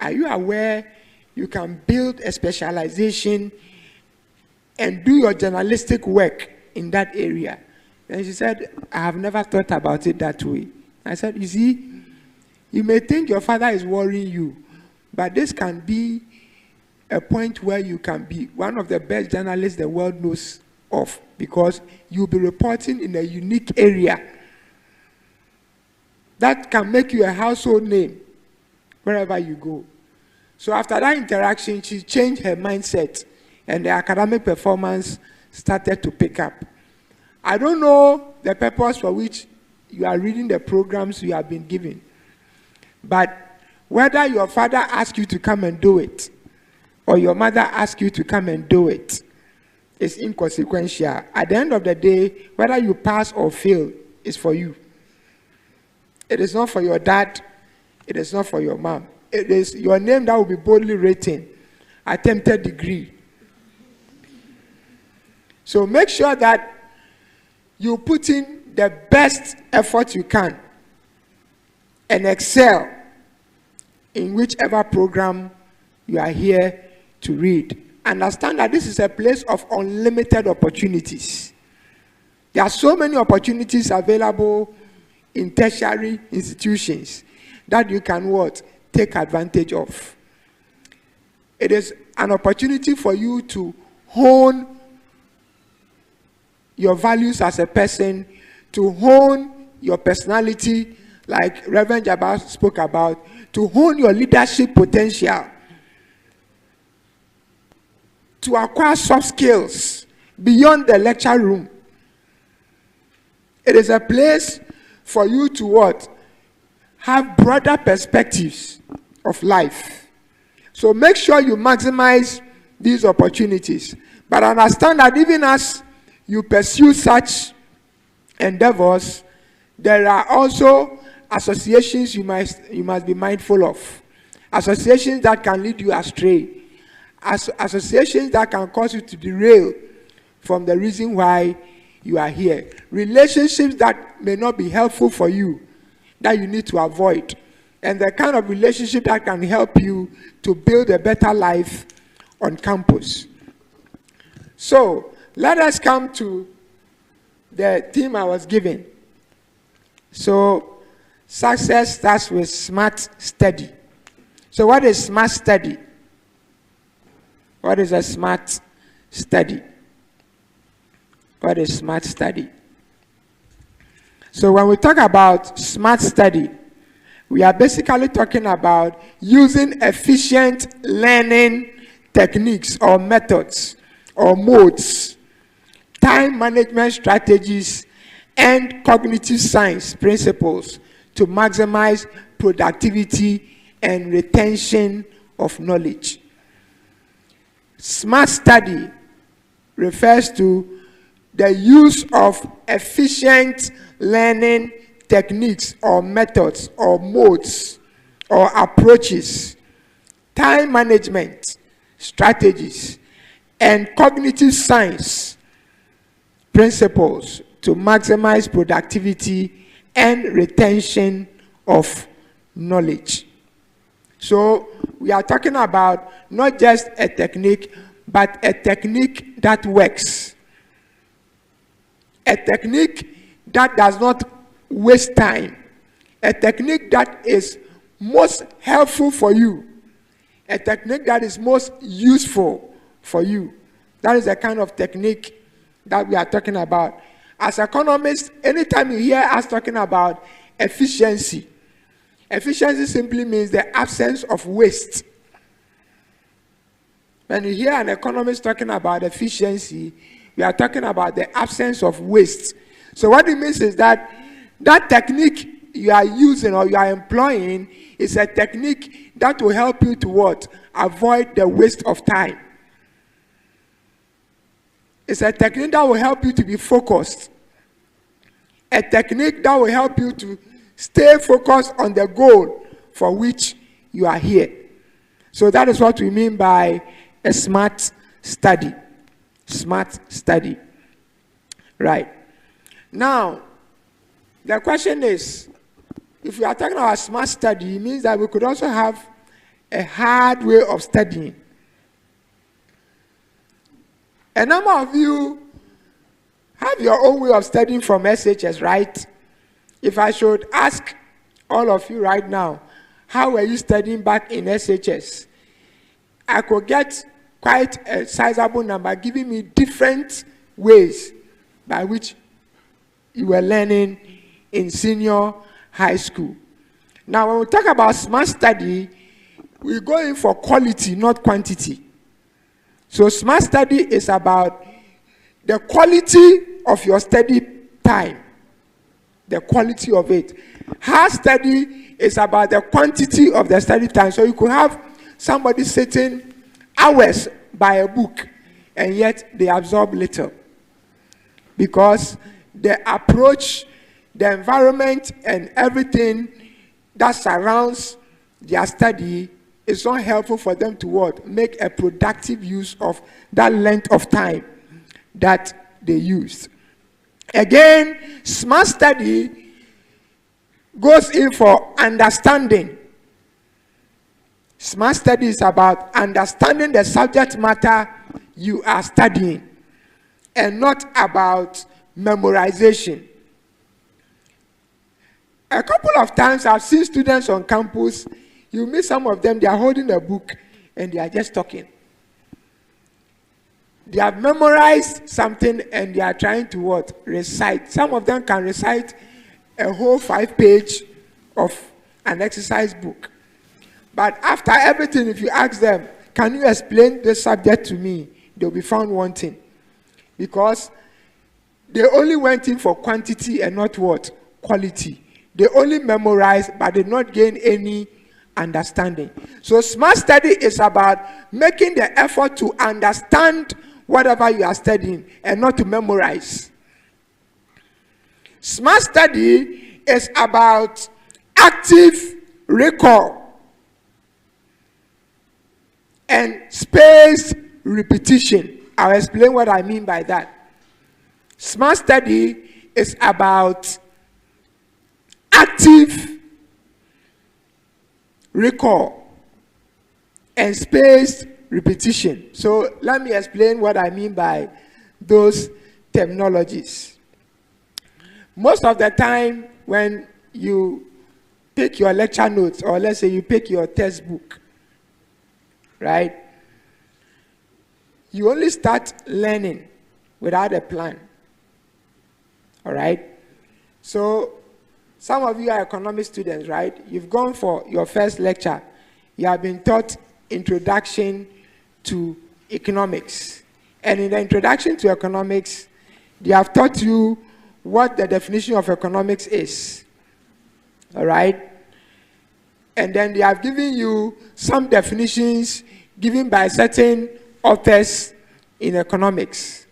are you aware you can build a specialization and do your journalistic work in that area? And she said, I have never thought about it that way. I said, you see, you may think your father is worrying you, but this can be a point where you can be one of the best journalists the world knows of, because you'll be reporting in a unique area that can make you a household name wherever you go. So after that interaction, she changed her mindset, and the academic performance started to pick up. I don't know the purpose for which you are reading the programs you have been given, but whether your father asks you to come and do it, or your mother asks you to come and do it, is inconsequential. At the end of the day, whether you pass or fail is for you. It is not for your dad. It is not for your mom. It is your name that will be boldly written, attempted degree. So make sure that you put in the best effort you can and excel in whichever program you are here to read. Understand that this is a place of unlimited opportunities. There are so many opportunities available in tertiary institutions that you can take advantage of. It is an opportunity for you to hone your values as a person, to hone your personality, like Reverend Jabbar spoke about, to hone your leadership potential, to acquire soft skills beyond the lecture room. It is a place for you to have broader perspectives of life. So make sure you maximize these opportunities. But understand that even as you pursue such endeavors, there are also associations you must be mindful of. Associations that can lead you astray. Associations that can cause you to derail from the reason why you are here. Relationships that may not be helpful for you, that you need to avoid. And the kind of relationship that can help you to build a better life on campus. So, let us come to the theme I was given. So, success starts with smart study. So, what is smart study? What is a smart study? What is smart study? So when we talk about smart study, we are basically talking about using efficient learning techniques or methods or modes, time management strategies, and cognitive science principles to maximize productivity and retention of knowledge. Smart study refers to the use of efficient learning techniques or methods or modes or approaches, time management strategies, and cognitive science principles to maximize productivity and retention of knowledge. So we are talking about not just a technique, but a technique that works. A technique that does not waste time. A technique that is most helpful for you. A technique that is most useful for you. That is the kind of technique that we are talking about. As economists, anytime you hear us talking about efficiency, efficiency simply means the absence of waste. When you hear an economist talking about efficiency, we are talking about the absence of waste. So what it means is that that technique you are using or you are employing is a technique that will help you to what? Avoid the waste of time. It's a technique that will help you to be focused. A technique that will help you to stay focused on the goal for which you are here. So that is what we mean by a smart study. Smart study. Right. Now, The question is, if we are talking about smart study, it means that we could also have a hard way of studying. A number of you have your own way of studying from SHS, right? If I should ask all of you right now, how were you studying back in SHS? I could get quite a sizable number giving me different ways by which you were learning in senior high school. Now, when we talk about smart study, we go in for quality, not quantity. So smart study is about the quality of your study time, the quality of it. Hard study is about the quantity of the study time. So you could have somebody sitting hours by a book, and yet they absorb little. Because the approach, the environment, and everything that surrounds their study is not helpful for them to what? Make a productive use of that length of time that they used. Again, smart study goes in for understanding. Smart study is about understanding the subject matter you are studying and not about memorization. A couple of times I've seen students on campus, you meet some of them, they are holding a book and they are just talking. They have memorized something and they are trying to what? Recite. Some of them can recite a whole 5-page of an exercise book. But after everything, if you ask them, can you explain this subject to me? They'll be found wanting. Because they only went in for quantity and not what? Quality. They only memorized, but did not gain any understanding. So smart study is about making the effort to understand whatever you are studying and not to memorize. Smart study is about active recall and spaced repetition. I'll explain what I mean by that. Smart study is about active recall and spaced repetition. So let me explain what I mean by those terminologies. Most of the time when you pick your lecture notes, or let's say you pick your textbook, right? You only start learning without a plan. All right? So some of you are economic students, right? You've gone for your first lecture. You have been taught introduction to economics. And in the introduction to economics, they have taught you what the definition of economics is. All right? And then they have given you some definitions given by certain authors in economics.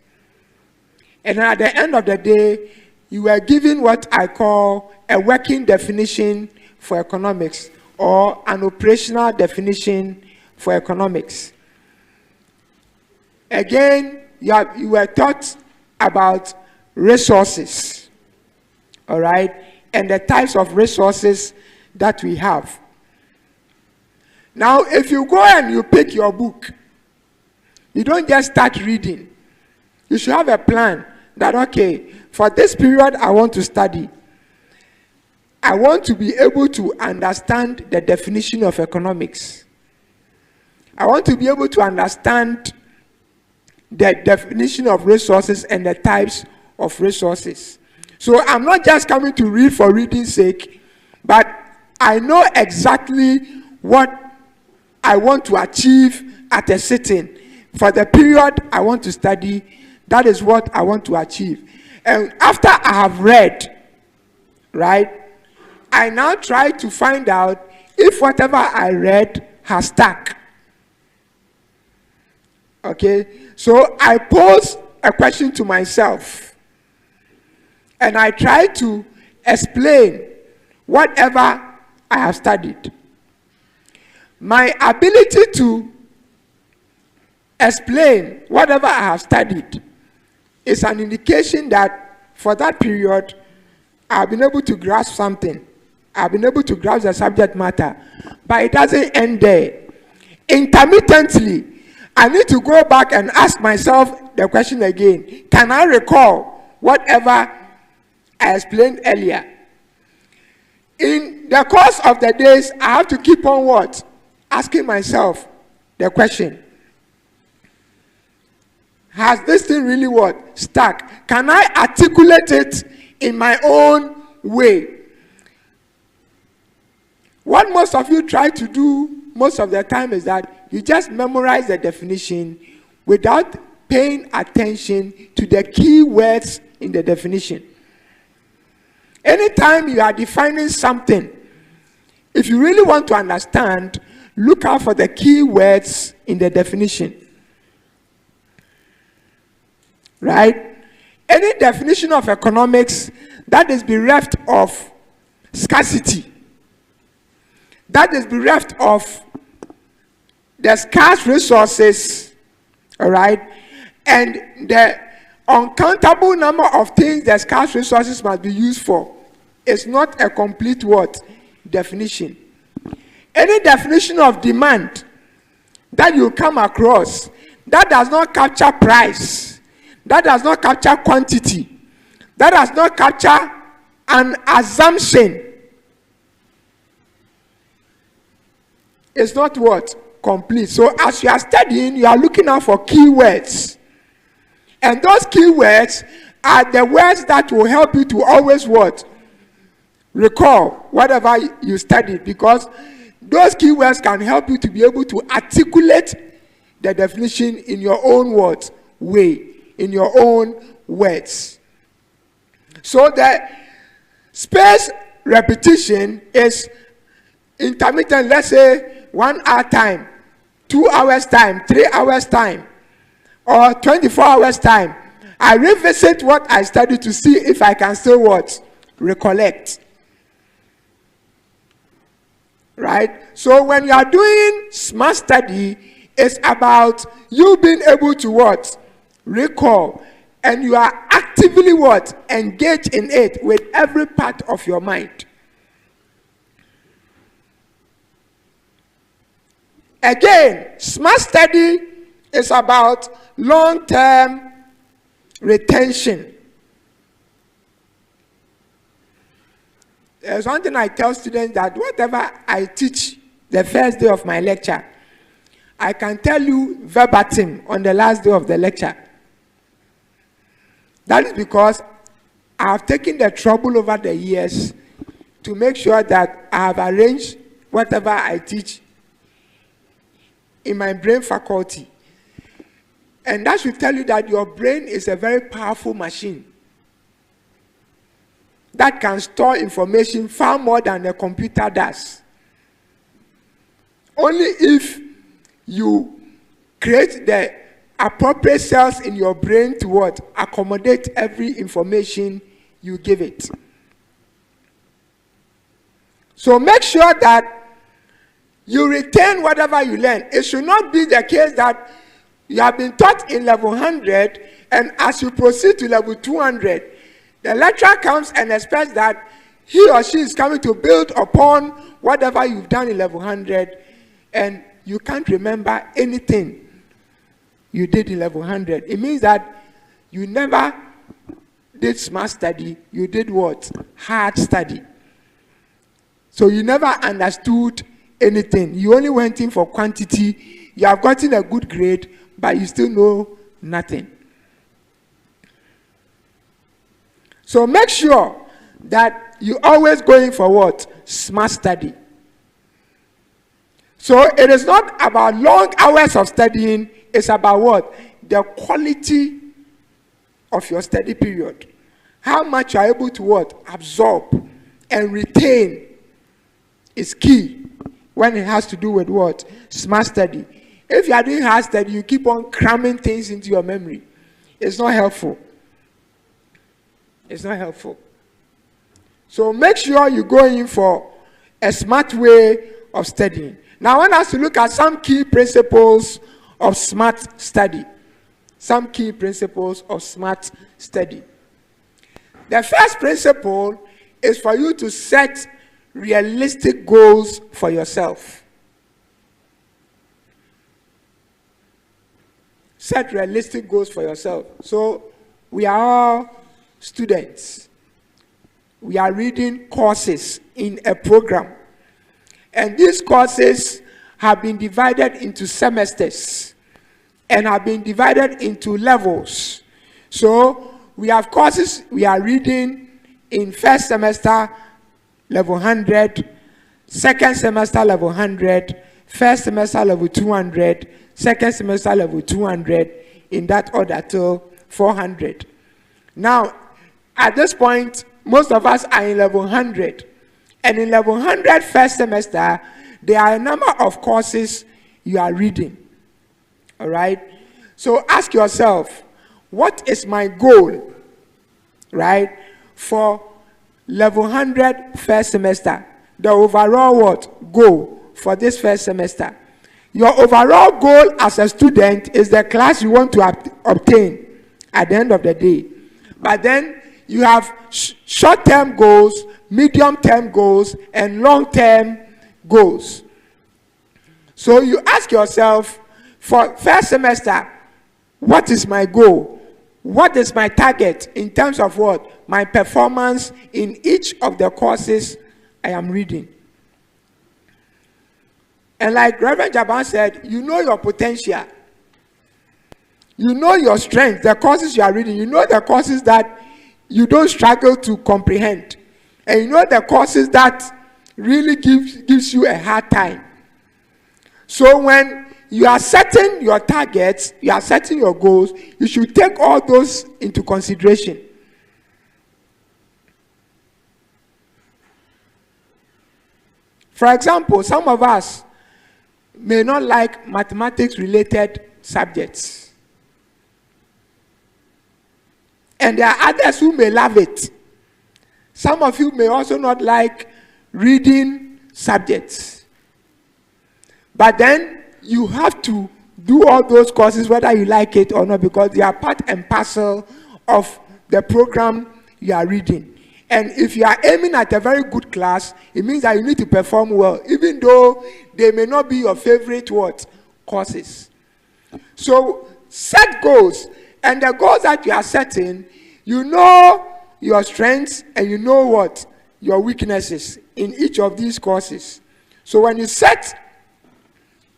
And at the end of the day, you were given what I call a working definition for economics, or an operational definition for economics. Again, you were taught about resources, all right, and the types of resources that we have. Now, if you go and you pick your book, you don't just start reading. You should have a plan that, okay, for this period I want to study. I want to be able to understand the definition of economics. I want to be able to understand the definition of resources and the types of resources. So I'm not just coming to read for reading's sake, but I know exactly what I want to achieve at a sitting. For the period I want to study, that is what I want to achieve. And after I have read, right, I now try to find out if whatever I read has stuck. Okay, so I pose a question to myself and I try to explain whatever I have studied. My ability to explain whatever I have studied is an indication that for that period I've been able to grasp something. I've been able to grasp the subject matter. But it doesn't end there. Intermittently, I need to go back and ask myself the question again. Can I recall whatever I explained earlier? In the course of the days, I have to keep on what? Asking myself the question. Has this thing really what? Stuck? Can I articulate it in my own way? What most of you try to do most of the time is that you just memorize the definition without paying attention to the key words in the definition. Anytime you are defining something, if you really want to understand, look out for the key words in the definition. Right? Any definition of economics that is bereft of scarcity, that is bereft of the scarce resources, all right, and the uncountable number of things the scarce resources must be used for, is not a complete what? Definition. Any definition of demand that you come across that does not capture price, that does not capture quantity, that does not capture an assumption, is not what? Complete. So as you are studying, you are looking out for keywords. And those keywords are the words that will help you to always what? Recall whatever you studied, because those keywords can help you to be able to articulate the definition in your own words, way, in your own words. So the space repetition is intermittent. Let's say 1 hour time, 2 hours time, 3 hours time, or 24 hours time. I revisit what I studied to see if I can still what? Recollect. Right? So when you are doing smart study, it's about you being able to what? Recall. And you are actively what? Engaged in it with every part of your mind. Again, smart study is about long-term retention. There's one thing I tell students, that whatever I teach the first day of my lecture, I can tell you verbatim on the last day of the lecture. That is because I have taken the trouble over the years to make sure that I have arranged whatever I teach in my brain faculty. And that should tell you that your brain is a very powerful machine that can store information far more than a computer does. Only if you create the appropriate cells in your brain to what? Accommodate every information you give it. So make sure that you retain whatever you learn. It should not be the case that you have been taught in level 100, and as you proceed to level 200, the lecturer comes and expects that he or she is coming to build upon whatever you've done in level 100, and you can't remember anything you did in level 100. It means that you never did smart study, you did what? Hard study. So you never understood anything. You only went in for quantity. You have gotten a good grade, but you still know nothing. So make sure that you always going for what? Smart study. So it is not about long hours of studying, it's about what? The quality of your study period. How much you are able to what? Absorb and retain is key when it has to do with what? Smart study. If you are doing hard study, you keep on cramming things into your memory. It's not helpful. It's not helpful. So make sure you go in for a smart way of studying. Now I want us to look at some key principles of smart study. Some key principles of smart study. The first principle is for you to set realistic goals for yourself. Set realistic goals for yourself. So we are all students. We are reading courses in a program. And these courses have been divided into semesters and have been divided into levels. So we have courses we are reading in first semester, level 100, second semester, level 100, first semester, level 200, second semester, level 200, in that order till 400. Now, at this point, most of us are in level 100. And in level 100 first semester, there are a number of courses you are reading. All right? So ask yourself, what is my goal, right, for level 100 first semester? The overall what? Goal for this first semester. Your overall goal as a student is the class you want to obtain at the end of the day. But then you have short-term goals, medium-term goals, and long-term goals. So you ask yourself, for first semester, what is my goal? What is my target in terms of what? My performance in each of the courses I am reading. And like Reverend Jaban said, you know your potential. You know your strength, the courses you are reading. You know the courses that you don't struggle to comprehend. And you know the courses that really gives you a hard time. So when you are setting your targets, you are setting your goals, you should take all those into consideration. For example, some of us may not like mathematics-related subjects. And there are others who may love it. Some of you may also not like reading subjects. But then you have to do all those courses whether you like it or not, because they are part and parcel of the program you are reading. And if you are aiming at a very good class, it means that you need to perform well, even though they may not be your favorite courses. So set goals. And the goals that you are setting, you know your strengths and you know what? Your weaknesses in each of these courses. So when you set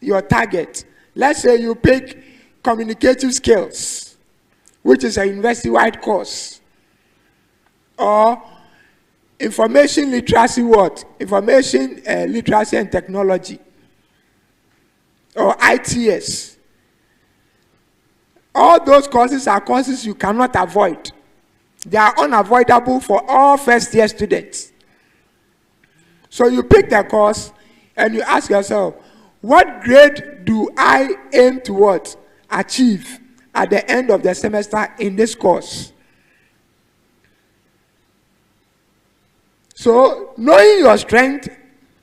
your target, let's say you pick communicative skills, which is a university-wide course, or information literacy Information literacy and technology, or ITS. All those courses are courses you cannot avoid. They are unavoidable for all first-year students. So you pick the course and you ask yourself, what grade do I aim to achieve at the end of the semester in this course? So knowing your strength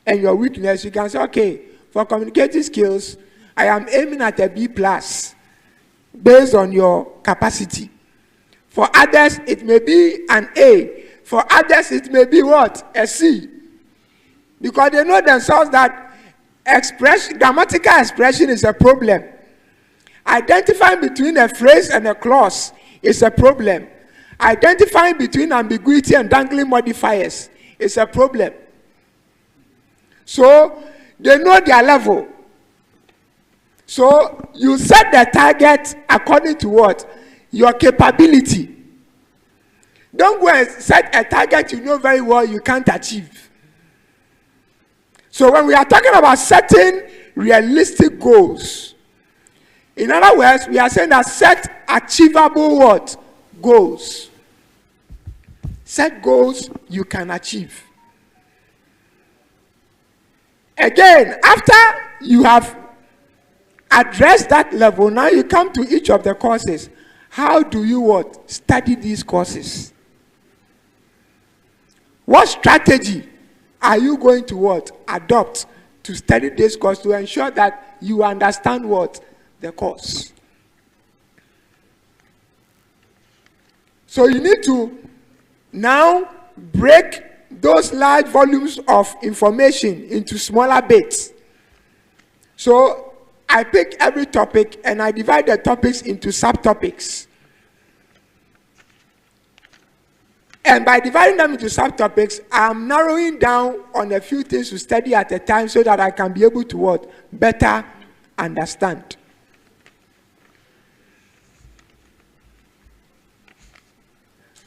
and your weakness, you can say, okay, for communicative skills, I am aiming at a B+. Based on your capacity. For others, it may be an A. For others, it may be what? A C. Because they know themselves that grammatical expression is a problem. Identifying between a phrase and a clause is a problem. Identifying between ambiguity and dangling modifiers is a problem. So, they know their level. So you set the target according to what? Your capability. Don't go and set a target you know very well you can't achieve. So when we are talking about setting realistic goals, in other words, we are saying that set achievable goals. Set goals you can achieve. Again, after you have address that level, now you come to each of the courses. How do you study these courses? What strategy are you going to adopt to study this course to ensure that you understand the course? So you need to now break those large volumes of information into smaller bits. So I pick every topic and I divide the topics into subtopics. And by dividing them into subtopics, I'm narrowing down on a few things to study at a time so that I can be able to what? Better understand.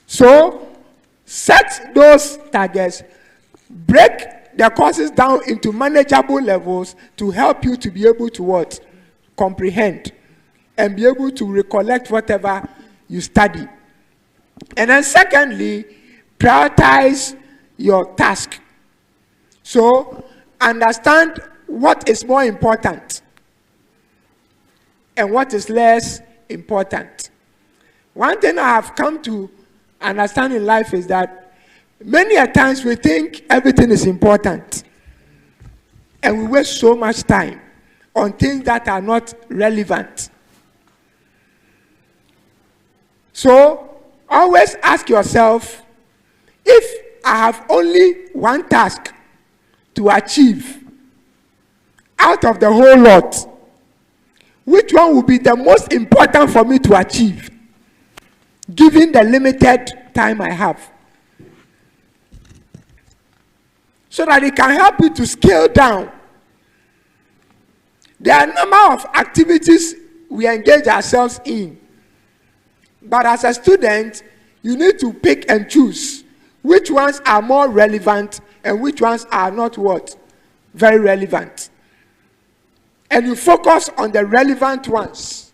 So, set those targets, break the courses down into manageable levels to help you to be able to what? Comprehend and be able to recollect whatever you study. And then secondly, prioritize your task. So, understand what is more important and what is less important. One thing I have come to understand in life is that many a times we think everything is important and we waste so much time on things that are not relevant. So, always ask yourself, if I have only one task to achieve out of the whole lot, which one will be the most important for me to achieve, given the limited time I have? So that it can help you to scale down. There are a number of activities we engage ourselves in. But as a student, you need to pick and choose which ones are more relevant and which ones are not what? Very relevant. And you focus on the relevant ones.